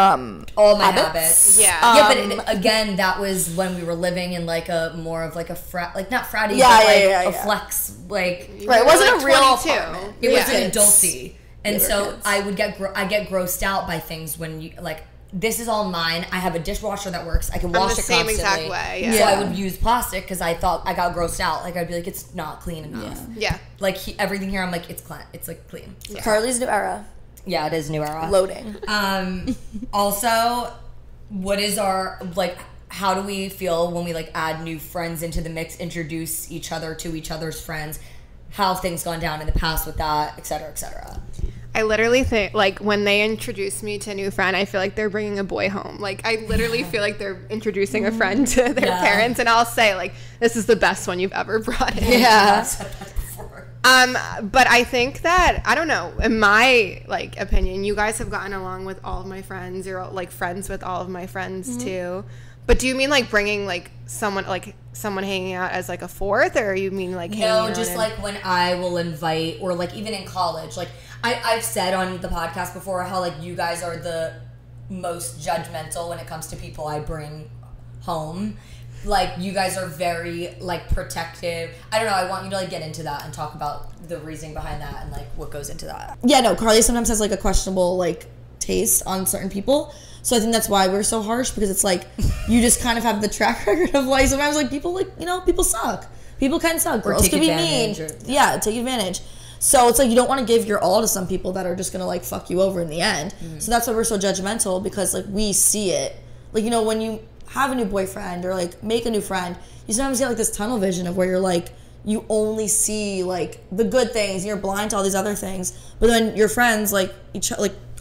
All my habits. Yeah. Yeah, but again, that was when we were living in like a more of like a frat, like not fratty, Yeah, but like yeah, a yeah. flex, like right. It wasn't like a real 22. apartment. it was Yeah. an adulty, and so kids. I would get I get grossed out by things when you like. This is all mine. I have a dishwasher that works. I can wash the it same constantly. exact way, yeah. So I would use plastic because I thought I got grossed out. Like I'd be like, it's not clean enough. Yeah. Like everything here, I'm like, it's clean. It's like clean. Carly's new era Yeah, it is new era. loading. Also, what is our like? How do we feel when we like add new friends into the mix, introduce each other to each other's friends? How have things gone down in the past with that, et cetera, et cetera? I literally think, like, when they introduce me to a new friend, I feel like they're bringing a boy home. Like, I literally feel like they're introducing a friend to their parents, and I'll say, like, this is the best one you've ever brought in. Yeah. I've said that before. But I think that, I don't know, in my, like, opinion, you guys have gotten along with all of my friends. You're, like, friends with all of my friends, too. But do you mean, like, bringing, like, someone hanging out as, like, a fourth, or you mean, like, hanging out? No, just like when I will invite, or like even in college, like I've said on the podcast before how like you guys are the most judgmental when it comes to people I bring home. Like you guys are very like protective. I don't know. I want you to like get into that and talk about the reasoning behind that and like what goes into that. Yeah, no, Carly sometimes has like a questionable like taste on certain people. So I think that's why we're so harsh, because it's like you just kind of have the track record of like sometimes like people like, you know, people suck. People can suck. Girls take can be mean. advantage Yeah, take advantage. So it's like you don't want to give your all to some people that are just gonna like fuck you over in the end. So that's why we're so judgmental, because like we see it. Like, you know, when you have a new boyfriend or like make a new friend, you sometimes get like this tunnel vision of where you're like, you only see like the good things and you're blind to all these other things. But then your friends like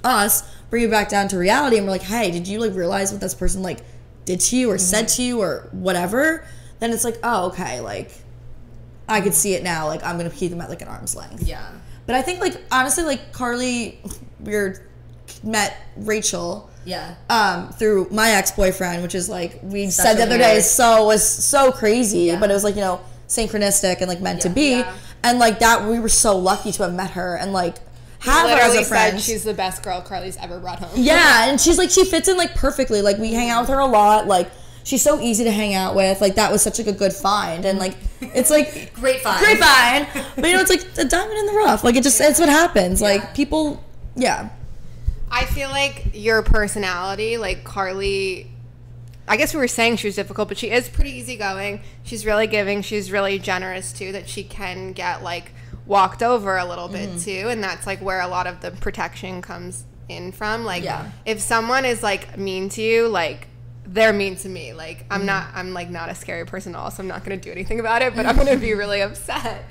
us bring you back down to reality, and we're like, hey, did you like realize what this person like did to you or said to you or whatever? Then it's like, oh, okay, like I could see it now. Like I'm gonna keep them at like an arm's length. Yeah. But I think like honestly, like Carly, met Rachel. Yeah. Through my ex-boyfriend, which is like we Such said the a other weird- day, was so crazy, but it was like, you know, synchronistic and like meant to be, and like that we were so lucky to have met her and like have her as Literally a friend. said she's the best girl Carly's ever brought home. Yeah, and she's like, she fits in like perfectly. Like we hang out with her a lot. Like she's so easy to hang out with. Like that was such like a good find, and like it's like Great find. great find. But you know, it's like a diamond in the rough. Like it's what happens. Like people, yeah. I feel like your personality, like Carly, I guess we were saying she was difficult, but she is pretty easygoing. She's really giving. She's really generous too, that she can get like walked over a little bit too. And that's like where a lot of the protection comes in from. Like if someone is like mean to you, like they're mean to me. Like I'm like not a scary person at all, so I'm not going to do anything about it, but I'm going to be really upset.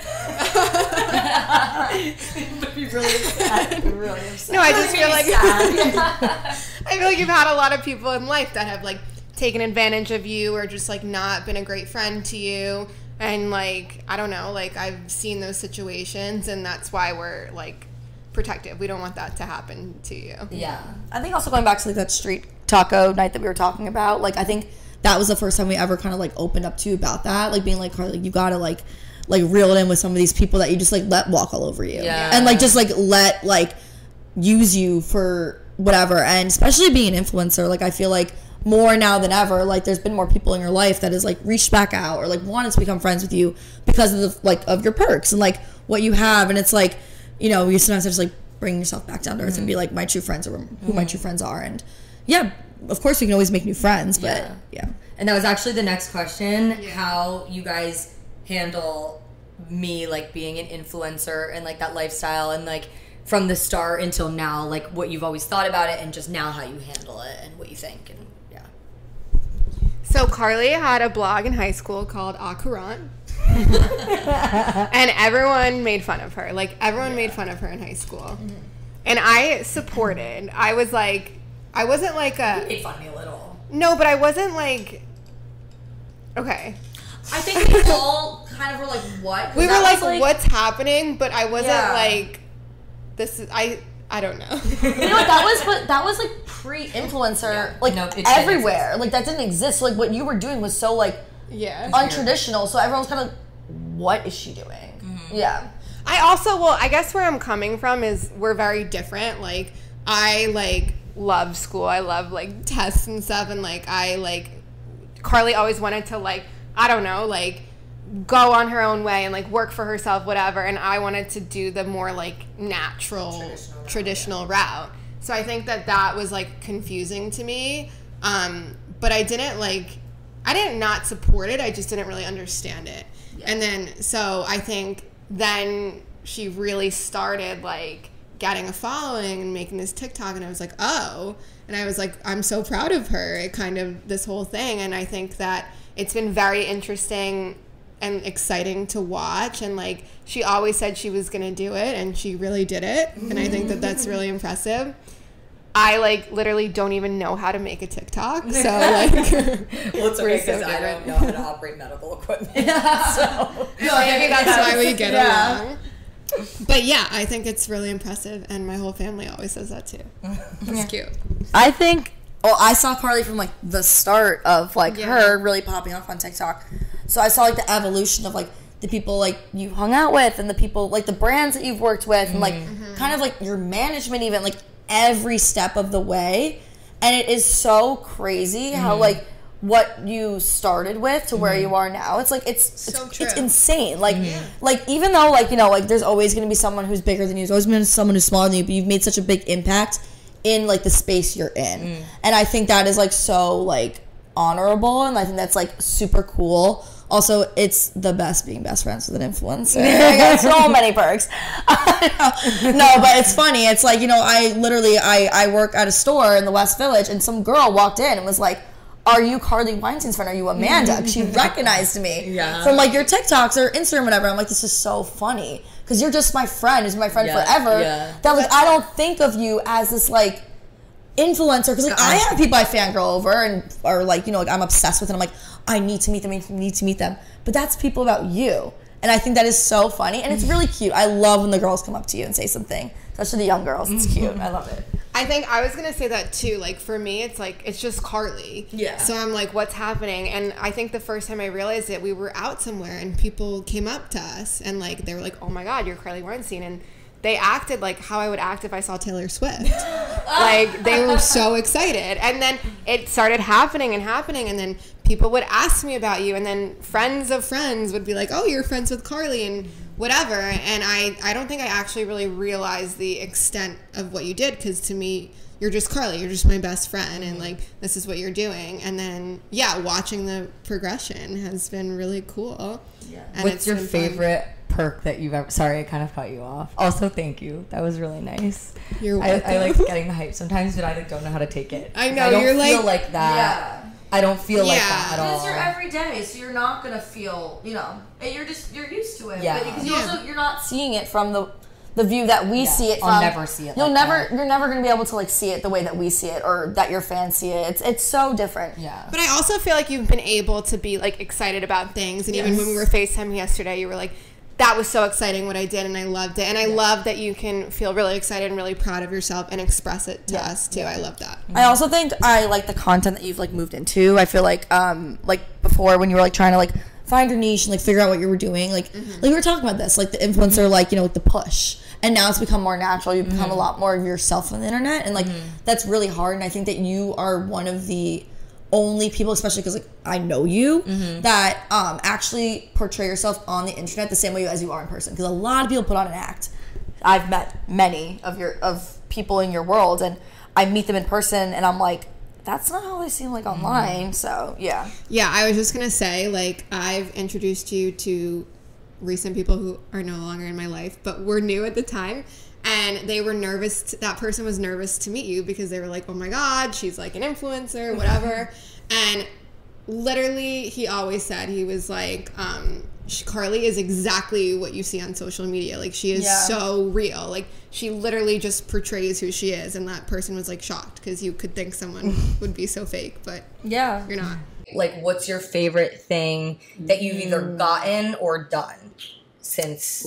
No, I just feel like I feel like you've had a lot of people in life that have like taken advantage of you or just like not been a great friend to you, and like I don't know, like I've seen those situations, and that's why we're like protective. We don't want that to happen to you. Yeah. I think also going back to like that straight taco night that we were talking about, like, I think that was the first time we ever kind of, like, opened up to you about that. Like, being like, Carly, you gotta, like reel it in with some of these people that you just, like, let walk all over you. Yeah. And, like, just, like, let, like, use you for whatever. And especially being an influencer, like, I feel like more now than ever, like, there's been more people in your life that has, like, reached back out or, like, wanted to become friends with you because of the, like, of your perks and, like, what you have. And it's like, you know, you sometimes have to, like, bring yourself back down to earth and be like, my true friends are who my true friends are. And yeah, of course we can always make new friends, but yeah. And that was actually the next question, how you guys handle me, like, being an influencer and, like, that lifestyle, and, like, from the start until now, like, what you've always thought about it, and just now how you handle it and what you think. And So Carly had a blog in high school called Au Courant. And everyone made fun of her. Like, everyone made fun of her in high school. And I supported. I was like, I wasn't like a... you made fun of me a little. No, but I wasn't like... Okay. I think we all kind of were like, what? We were like, what's happening? But I wasn't Yeah. like, this is... I don't know. You know what, that was like pre-influencer, like, No, it everywhere. Like, that didn't exist. Like, what you were doing was so, like, Yeah. untraditional. So everyone's kind of like, what is she doing? Yeah. I also, well, I guess where I'm coming from is we're very different. Like, I, like, love school. I love, like, tests and stuff. And, like, Carly always wanted to, like, I don't know, like, go on her own way and, like, work for herself, whatever. And I wanted to do the more, like, natural, traditional route. So I think that was, like, confusing to me. But I didn't, like, I didn't not support it. I just didn't really understand it. Yeah. And then, so I think then she really started, like, getting a following and making this TikTok, and I was like, oh. And I was like, I'm so proud of her. It kind of, this whole thing. And I think that it's been very interesting and exciting to watch. And, like, she always said she was going to do it, and she really did it. And I think that that's really impressive. I, like, literally don't even know how to make a TikTok. So, like, well, it's okay because so I don't different. know how to operate medical equipment. So maybe that's why we get along. But yeah, I think it's really impressive, and my whole family always says that too. It's cute. I think, well, I saw Carly from, like, the start of, like, Yeah. her really popping off on TikTok. So I saw, like, the evolution of, like, the people, like, you hung out with, and the people, like, the brands that you've worked with, and, like, kind of, like, your management even, like, every step of the way. And it is so crazy how, like, what you started with to where you are now. It's like, it's true. insane. Like, like, even though, like, you know, like, there's always going to be someone who's bigger than you. There's always going to be someone who's smaller than you, but you've made such a big impact in, like, the space you're in. And I think that is, like, so, like, honorable, and I think that's, like, super cool. Also, it's the best being best friends with an influencer. I got so many perks. No, but it's funny. It's like, you know, I work at a store in the West Village, and some girl walked in and was like, are you Carly Weinstein's friend? Are you Amanda? 'Cause she recognized me from, like, your TikToks or Instagram, whatever. I'm like, this is so funny because you're just my friend. Who's my friend forever. That, like, I don't think of you as this, like, influencer, because, like, I have people I fangirl over and are, like, you know, like, I'm obsessed with, and I'm like, I need to meet them, but that's people about you, and I think that is so funny, and it's really cute. I love when the girls come up to you and say something, especially the young girls. It's cute. I love it. I think I was gonna say that too. Like, for me, it's like, it's just Carly. Yeah. So I'm like, what's happening? And I think the first time I realized it, we were out somewhere and people came up to us and, like, they were like, oh my God, you're Carly Weinstein. And they acted like how I would act if I saw Taylor Swift. Like, they were so excited. And then it started happening, and then people would ask me about you, and then friends of friends would be like, oh, you're friends with Carly, and whatever. And I don't think I actually really realized the extent of what you did, because to me, you're just Carly. You're just my best friend, and, like, this is what you're doing. And then, yeah, watching the progression has been really cool. Yeah. And what's it's your been fun. favorite perk that you've ever... Sorry, I kind of cut you off. Also, thank you. That was really nice. You're I welcome. like getting the hype sometimes, but I, like, don't know how to take it. I know, I don't you're feel like- like that. I don't feel like that at all. Because you're everyday, so you're not gonna feel, you know, you're used to it. Yeah. But because you're not seeing it from the view that we see it from. I'll never see it. You're like never gonna be able to, like, see it the way that we see it, or that your fans see it. It's so different. Yeah. But I also feel like you've been able to be, like, excited about things. And even when we were FaceTiming yesterday, you were like, that was so exciting what I did, and I loved it. And I love that you can feel really excited and really proud of yourself and express it to us too. I love that. I also think I like the content that you've like moved into. I feel like before when you were like trying to like find your niche and like figure out what you were doing, like we were talking about this, like the influencer, like, you know, with the push. And now it's become more natural. You've become a lot more of yourself on the internet, and like that's really hard. And I think that you are one of the only people, especially because like I know you, that actually portray yourself on the internet the same way as you are in person. Because a lot of people put on an act. I've met many of people in your world, and I meet them in person, and I'm like, that's not how they seem like online. So yeah. Yeah, I was just gonna say, like, I've introduced you to recent people who are no longer in my life, but were new at the time. And they were nervous. That person was nervous to meet you because they were like, oh my God, she's like an influencer, whatever. And literally, he always said, he was like, Carly is exactly what you see on social media. Like, she is so real. Like, she literally just portrays who she is. And that person was like shocked because you could think someone would be so fake, but you're not. Like, what's your favorite thing that you've either gotten or done since?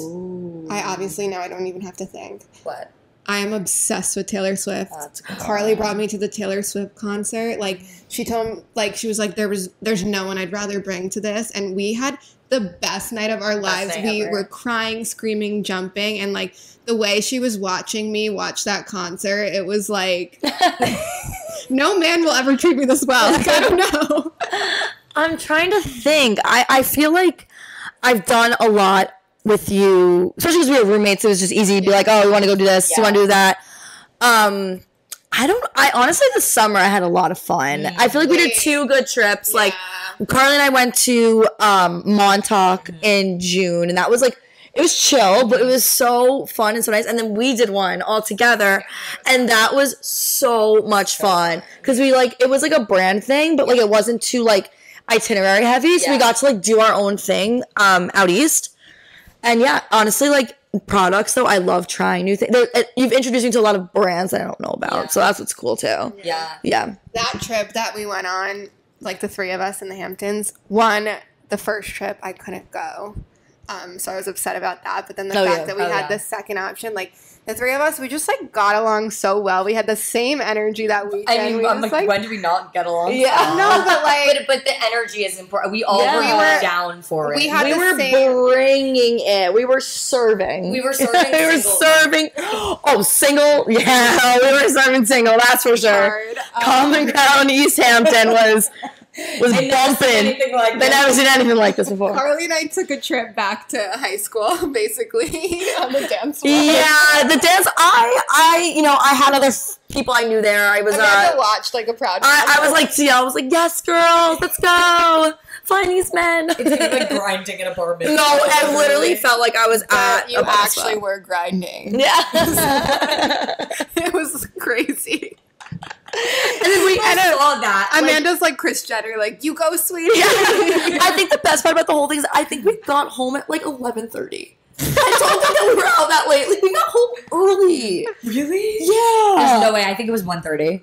I obviously now I don't even have to think. What? I am obsessed with Taylor Swift. That's good. Carly brought me to the Taylor Swift concert. Like, she told me, like, she was like, there's no one I'd rather bring to this. And we had the best night of our lives. We were crying, screaming, jumping. And like the way she was watching me watch that concert, it was like, no man will ever treat me this well. Like, I don't know. I'm trying to think. I feel like I've done a lot with you, especially because we were roommates. It was just easy to be like, oh, you want to go do this, you want to do that. I honestly, this summer I had a lot of fun. I feel like we did 2 good trips. Like, Carly and I went to Montauk in June, and that was like, it was chill, but it was so fun and so nice. And then we did one all together, and that was so much fun because we like, it was like a brand thing, but like it wasn't too like itinerary heavy, so we got to like do our own thing out east. And yeah, honestly, like products though, I love trying new things. You've introduced me to a lot of brands I don't know about, so that's what's cool too. Yeah. That trip that we went on, like the 3 of us in the Hamptons, the first trip I couldn't go. So I was upset about that. But then the fact that we had the second option, like the 3 of us, we just like got along so well. We had the same energy that weekend. I mean, I'm like, when did we not get along? Yeah, no, but like, but the energy is important. We all were down for it. We were bringing it. We were serving. We were serving. We were serving. Oh, single. Yeah, we were serving single. That's for sure. Common Ground East Hampton was bumping. They never seen anything like this before. Carly and I took a trip back to high school, basically, on the dance floor. Yeah, the dance. I had other people I knew there. I was Amanda watched like a proud. I was like, I was like, yes, girls, let's go. Find these men. It's like grinding in a bar. No, I literally felt like I was at. You actually were grinding. Yeah, it was crazy. And then we saw that. Amanda's like Kris Jenner, like, you go, sweetie. Yeah. I think the best part about the whole thing is I think we got home at like 11:30. I don't think that we were out that late. Like, we got home early. Really? Yeah. There's no way. I think it was 1:30.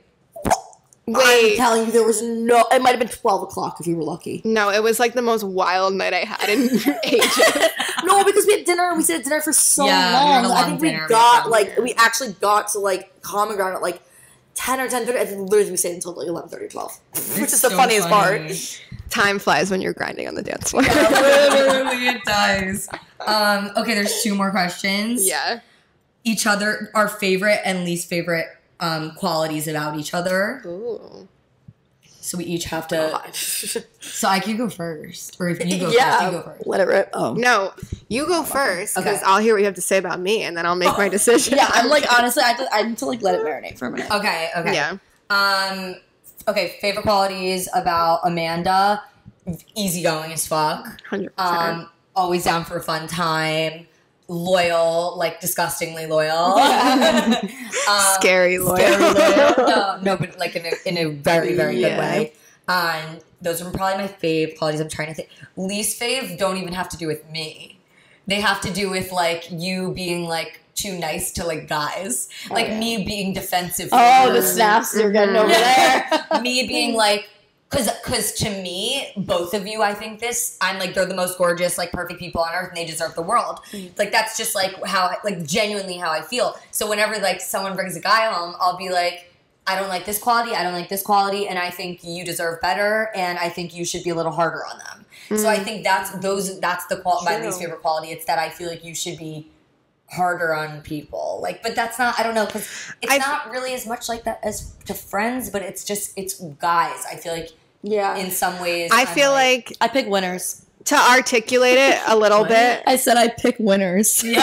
Wait. I'm telling you, there was no. It might have been 12 o'clock if you were lucky. No, it was like the most wild night I had in ages. No, because we had dinner. We stayed at dinner for so long. I think we actually got to like Common Ground at like 10 or 10:30. I think literally we stayed until like 11:30, 12. Which is the funniest part. Time flies when you're grinding on the dance floor. Literally, it does. Okay, there's 2 more questions. Yeah. Our favorite and least favorite qualities about each other. Ooh. So we each have to. So I can go first, or if you go first, you go first. Let it rip. Oh no, you go first because I'll hear what you have to say about me, and then I'll make my decision. Yeah, I'm like honestly, I need to like let it marinate for a minute. Okay. Yeah. Okay. Favorite qualities about Amanda: easygoing as fuck. 100%. Always down for a fun time. Loyal, like disgustingly loyal. Scary loyal. No, but like in a very, very good way. Those are probably my fave qualities. I'm trying to think. Least fave don't even have to do with me. They have to do with like you being like too nice to like guys. Like me being defensive. Oh, the snaps you're getting over there. Me being like Because to me, both of you, I think I'm like, they're the most gorgeous, like, perfect people on earth, and they deserve the world. Like, that's just, like, genuinely how I feel. So whenever, like, someone brings a guy home, I'll be like, I don't like this quality, I don't like this quality, and I think you deserve better, and I think you should be a little harder on them. So I think that's my least favorite quality. It's that I feel like you should be harder on people. Like, but that's not, I don't know, because it's not really as much like that as to friends, but it's guys. I feel like in some ways. I feel like I pick winners. to articulate it a little bit. I said I pick winners. Yeah.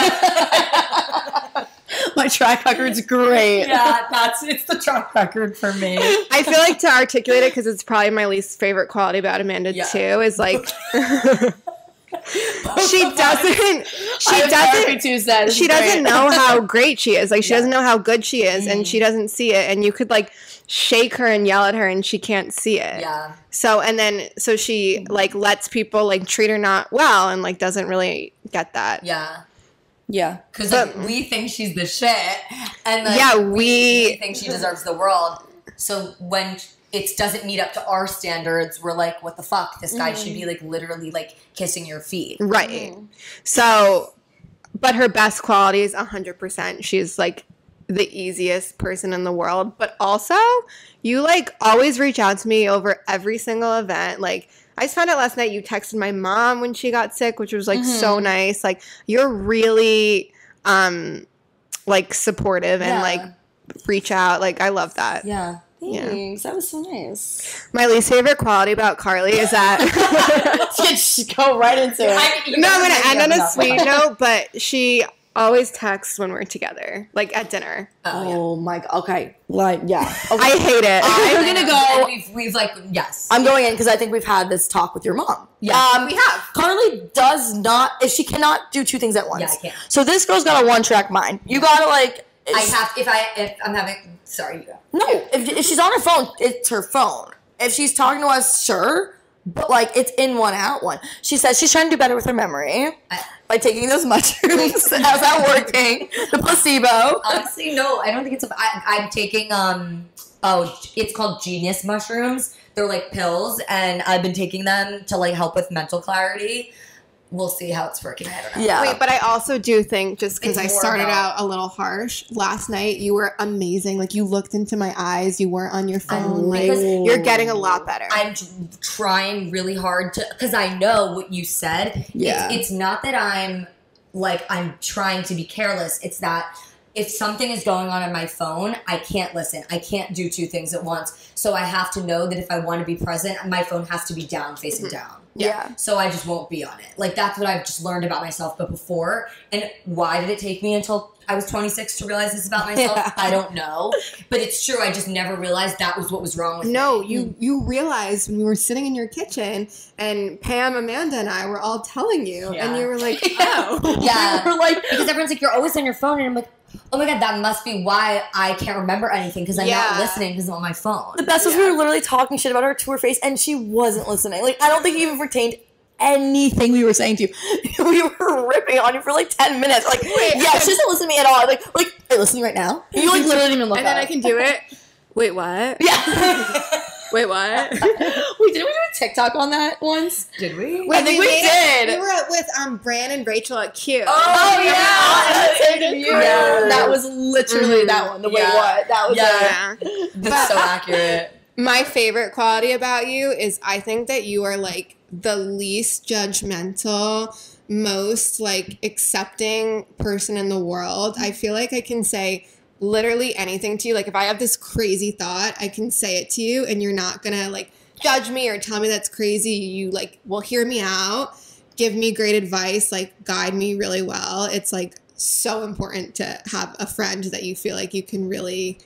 My track record's great. Yeah, it's the track record for me. I feel like to articulate it, because it's probably my least favorite quality about Amanda too, is like she doesn't know how great she is. Like, she doesn't know how good she is, and she doesn't see it. And you could like shake her and yell at her, and she can't see it. Yeah. So she like lets people like treat her not well, and like doesn't really get that. Yeah. Yeah. Because like, we think she's the shit, and like, we think she deserves the world. So when it doesn't meet up to our standards, we're like, what the fuck? This guy should be like literally like kissing your feet. Right. So, but her best quality is 100%. She's like the easiest person in the world. But also, you like always reach out to me over every single event. Like, I just found out last night you texted my mom when she got sick, which was like so nice. Like, you're really like supportive and like reach out. Like, I love that. Yeah. Thanks. That was so nice. My least favorite quality about Carly is that Just go right into it. no, I'm gonna end on a sweet note, but she always texts when we're together, like at dinner. Oh my god. Okay. Like, yeah. Okay. I hate it. I'm gonna go. We've like, yes. I'm going in because I think we've had this talk with your mom. Yeah. We have. Carly does not. If she cannot do two things at once. Yeah, I can't. So this girl's got a one-track mind. You gotta like. If I'm having. Sorry, you go. No, if she's on her phone, it's her phone. If she's talking to us, sure, but like it's in one, out one. She says she's trying to do better with her memory by taking those mushrooms. How's that working? The placebo. Honestly, no, I don't think it's. I'm taking it's called Genius mushrooms. They're like pills, and I've been taking them to like help with mental clarity. We'll see how it's working. I don't know. Yeah. Wait, but I also do think, just because I It's more started about- out a little harsh, last night you were amazing. Like, you looked into my eyes. You weren't on your phone. Like, because you're getting a lot better. I'm trying really hard to, because I know what you said. Yeah. It's not that I'm trying to be careless. It's that if something is going on my phone, I can't listen. I can't do two things at once. So I have to know that if I want to be present, my phone has to be down, facing down. Yeah. So I just won't be on it. Like, that's what I've just learned about myself. But before, and why did it take me until I was 26 to realize this about myself? Yeah. I don't know. But it's true. I just never realized that was what was wrong with me. No, you realized when we were sitting in your kitchen and Pam, Amanda, and I were all telling you, Yeah. and you were like, oh. Yeah. We're like, Because everyone's like, you're always on your phone. And I'm like, oh my God, that must be why I can't remember anything, because I'm not listening because I'm on my phone. the best was we were literally talking shit about her to her face, and she wasn't listening. Like, I don't think you even retained anything we were saying to you. We were ripping on you for like 10 minutes. Like, yeah, she doesn't listen to me at all. Like, are you listening right now? You like literally didn't even look And then up. I can do it. Wait, what? Yeah. Wait, what? Wait, didn't we do a TikTok on that once? Did we? Wait, I think we made did. We were with Bran and Rachel at Q. Oh, yeah. Yeah. That was literally that one. The wait, what? That was Yeah. it. That's so accurate. My favorite quality about you is I think that you are like the least judgmental, most like accepting person in the world. I feel like I can say literally anything to you. Like, if I have this crazy thought, I can say it to you and you're not gonna like judge me or tell me that's crazy. You like will hear me out, give me great advice, like guide me really well. It's like so important to have a friend that you feel like you can really.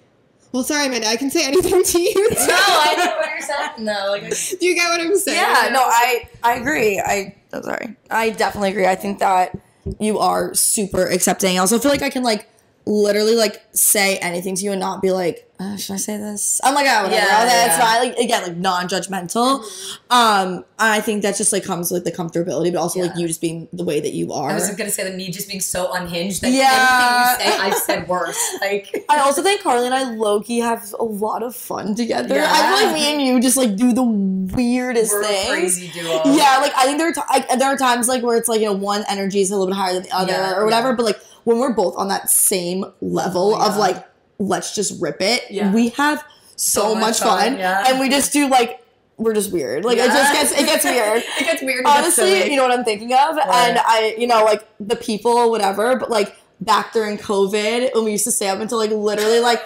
Well, sorry, Amanda, I can say anything to you. No, I know what you're saying. No, like, Do you get what I'm saying? yeah, no, I agree. I'm sorry. I definitely agree. I think that you are super accepting. I also feel like I can like literally like say anything to you and not be like, should I say this? I'm like, oh, whatever. Yeah, Okay, it's yeah. fine. Like, again, like non-judgmental. I think that just like comes with the comfortability, but also like Yeah. you just being the way that you are. I was gonna say the me just being so unhinged that Yeah. anything you say, I've said worse. Like, I also think Carly and I low-key have a lot of fun together. Yeah. I feel like me and you just like do the weirdest we're a things. crazy duo. Yeah, like I think there are times like where it's like, you know, one energy is a little bit higher than the other Yeah, or whatever, yeah. but like when we're both on that same level of Yeah. like, let's just rip it, Yeah. we have so much fun, yeah. and we just do like, we're just weird. Like Yeah. it gets weird. It gets weird. Honestly, you know what I'm thinking of? And I, you know, like the people, whatever, but like back during COVID when we used to stay up until like literally like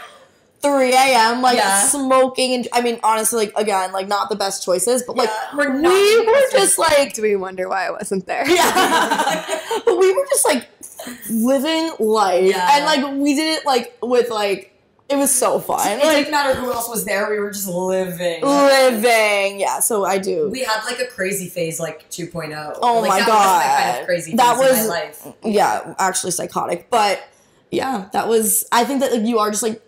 3 a.m. like Yeah. smoking and I mean honestly like again like not the best choices but like we're we not the were best just like Do we wonder why I wasn't there? yeah but we were just like living life Yeah. and like we did it like with like it was so fun It didn't matter who else was there. We were just living. living yeah so I do We had like a crazy phase, like 2.0. Oh like, my that God. was my kind of crazy That phase was- in my life. yeah actually psychotic but yeah that was I think that like you are just like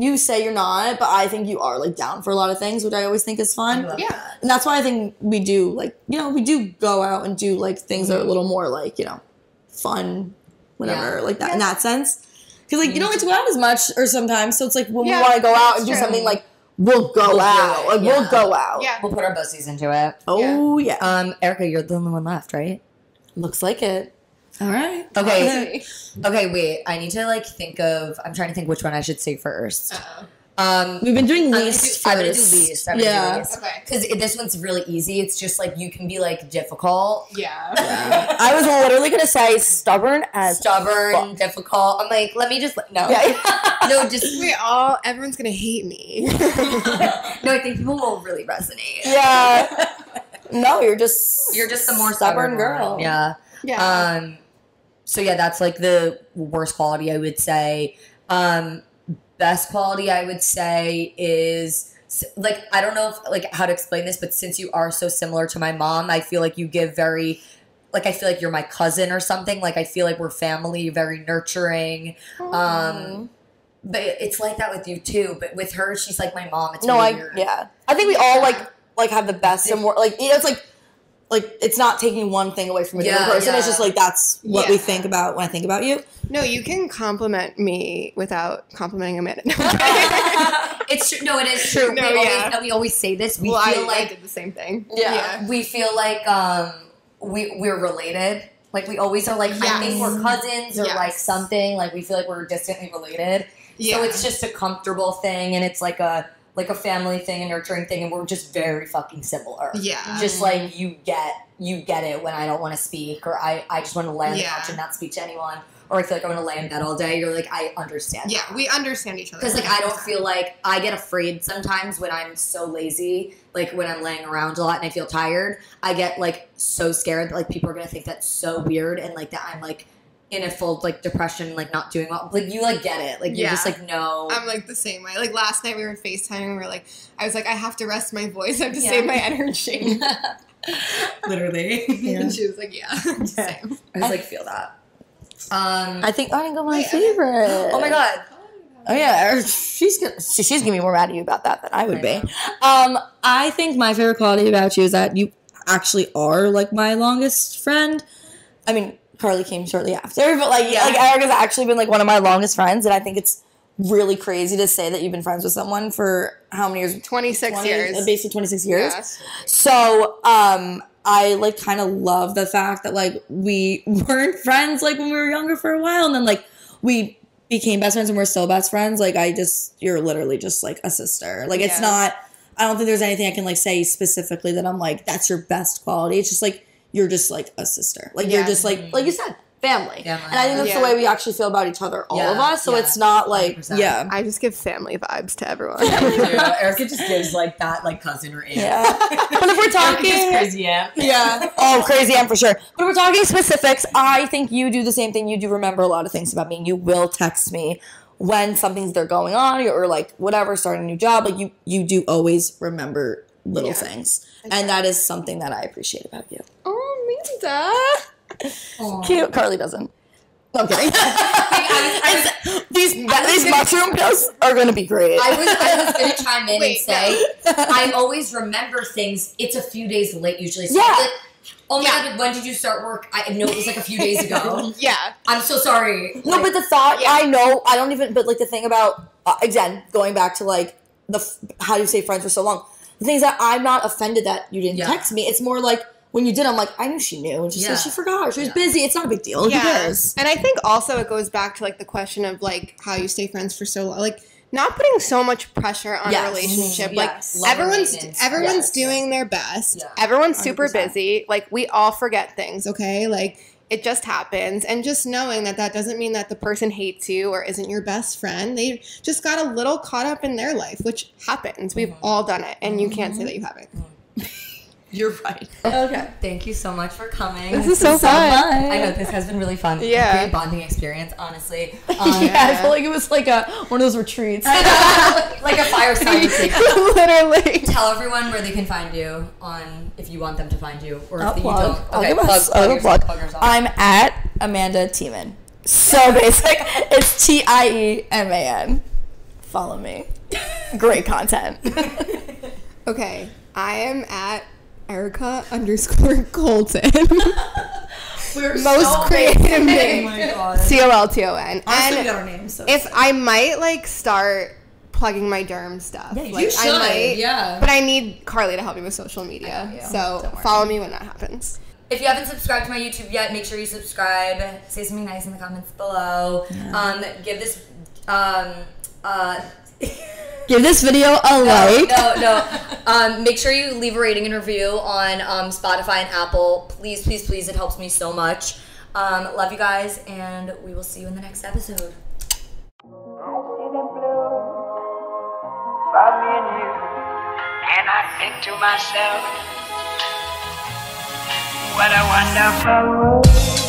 you say you're not but I think you are like down for a lot of things which I always think is fun Yeah. and that's why I think we do like you know we do go out and do like things that are a little more like you know fun whatever Yeah. like that in that sense because like you don't get to go out as much or sometimes so it's like when we Yeah, want to go out and do that's true. something like we'll go do out it, like yeah. we'll go out Yeah. We'll put our bussies into it. oh yeah, Erica, you're the only one left, right? looks like it all right Okay. Okay, wait. I need to like think of. I'm trying to think which one I should say first. we've been doing I'm gonna least do first. least. Yeah. Okay. Because this one's really easy. It's just like you can be like difficult, Yeah. I was literally gonna say stubborn as stubborn, fuck. difficult. I'm like, let me just no, Yeah. no, just Everyone's gonna hate me. no. I think people will really resonate. Yeah. No, you're just You're just the more stubborn stubborn girl. one. Yeah. Yeah. So yeah, that's like the worst quality I would say. Best quality I would say is like I don't know if like how to explain this, but since you are so similar to my mom, I feel like you give very like I feel like you're my cousin or something. Like I feel like we're family, very nurturing. But it's like that with you too. But with her, she's like my mom. It's No, really I weird. yeah. I think we all like have the best and more like you know, it's like it's not taking one thing away from a different Yeah, person. It's yeah. just like that's what we Yeah. think about when I think about you. No, you can compliment me without complimenting Amanda. No. It's true. No, it is true. No, And we always say this. We Well, feel I like did the same thing. Yeah. we feel like we're related. Like we always are like I think Yes. we're cousins or Yes. like something. Like we feel like we're distantly related. Yeah. So it's just a comfortable thing and it's like a family thing, a nurturing thing, and we're just very fucking similar. Yeah. Just like you get it when I don't want to speak or I just want to lay on the Yeah. couch and not speak to anyone. Or I feel like I want to lay in bed all day. You're like, I understand. Yeah, we understand each other. Because, like, I don't feel like I get afraid sometimes when I'm so lazy, like, when I'm laying around a lot and I feel tired. I get, like, so scared that, like, people are going to think that's so weird and, like, that I'm, like, in a full, like, depression, like, not doing well. Like, you, like, get it. Like, you're Yeah. just, like, no. I'm like the same way. Like last night we were FaceTiming and we were like, I was like, I have to rest my voice. I have to Yeah. save my energy. Literally. And she was like, yeah, same. I just, like, feel that. I think I think my favorite. Oh, my God. Oh yeah, she's gonna be more mad at you about that than I would be. I think my favorite quality about you is that you actually are like my longest friend. I mean, Carly came shortly after, but like Erica's actually been like one of my longest friends, and I think it's really crazy to say that you've been friends with someone for how many years? 26 years. Basically 26 years. Yes. So, I like kind of love the fact that like we weren't friends like when we were younger for a while, and then like we became best friends and we're still best friends. Like you're literally just like a sister. Like it's Yeah. not. I don't think there's anything I can like say specifically that I'm like that's your best quality. It's just like you're just like a sister. Like you're Yeah. just like you said. Family. Family. And I think that's the Yeah. way we actually feel about each other, all Yeah, of us. So yeah. it's not like, 100%. yeah. I just give family vibes to everyone. Erica just gives, like, that, like, cousin or aunt. Yeah. But if we're talking, Crazy aunt. yeah. Oh, crazy, I'm for sure. But if we're talking specifics, I think you do the same thing. You do remember a lot of things about me. You will text me when something's there going on or like whatever, starting a new job. Like you do always remember little Yeah. things. And that is something that I appreciate about you. Oh, Amanda. Cute. Carly doesn't. No, I'm kidding. These mushroom pills are gonna be great. I was gonna chime in Wait, and say I always remember things. It's a few days late usually. So Yeah. like, oh my god, when did you start work? I know it was like a few days ago. Yeah. I'm so sorry. No, but the thought, I know, I don't even, but like the thing about, again, going back to like how you say friends for so long, the thing is that I'm not offended that you didn't text me. It's more like when you did, I'm like, I knew she knew. And she said she forgot. She was busy. It's not a big deal. Who cares? And I think also it goes back to like the question of like how you stay friends for so long. Like not putting so much pressure on a relationship. Yes. Like Lower everyone's maintenance. doing their best. Yeah. Everyone's super 100%. busy. Like we all forget things, okay? Like it just happens. And just knowing that that doesn't mean that the person hates you or isn't your best friend. They just got a little caught up in their life, which happens. We've all done it. And you can't say that you haven't. You're right. Okay. Thank you so much for coming. This is so fun. I know this has been really fun. Yeah. Great bonding experience, honestly. I feel like it was like one of those retreats. Like a fireside retreat. Literally. Tell everyone where they can find you on if you want them to find you or if you Plug. don't. I'll Okay, give us plug a yourself, plug. plug yourself. I'm at Amanda Tiemann. So basic. It's TIEMAN. Follow me. Great content. Okay. I am at Erica_Colton. We're Most creative Oh name. my god. COLTON. Honestly, we And got our names. So if I might like start plugging my derm stuff. Yeah, you like, should, I might, yeah. But I need Carly to help me with social media. So Don't worry. follow me when that happens. If you haven't subscribed to my YouTube yet, make sure you subscribe. Say something nice in the comments below. Give this give this video a like. No. Make sure you leave a rating and review on Spotify and Apple. Please, please, please. It helps me so much. Love you guys, and we will see you in the next episode. I see the blue for me and you, and I think to myself, what a wonderful world.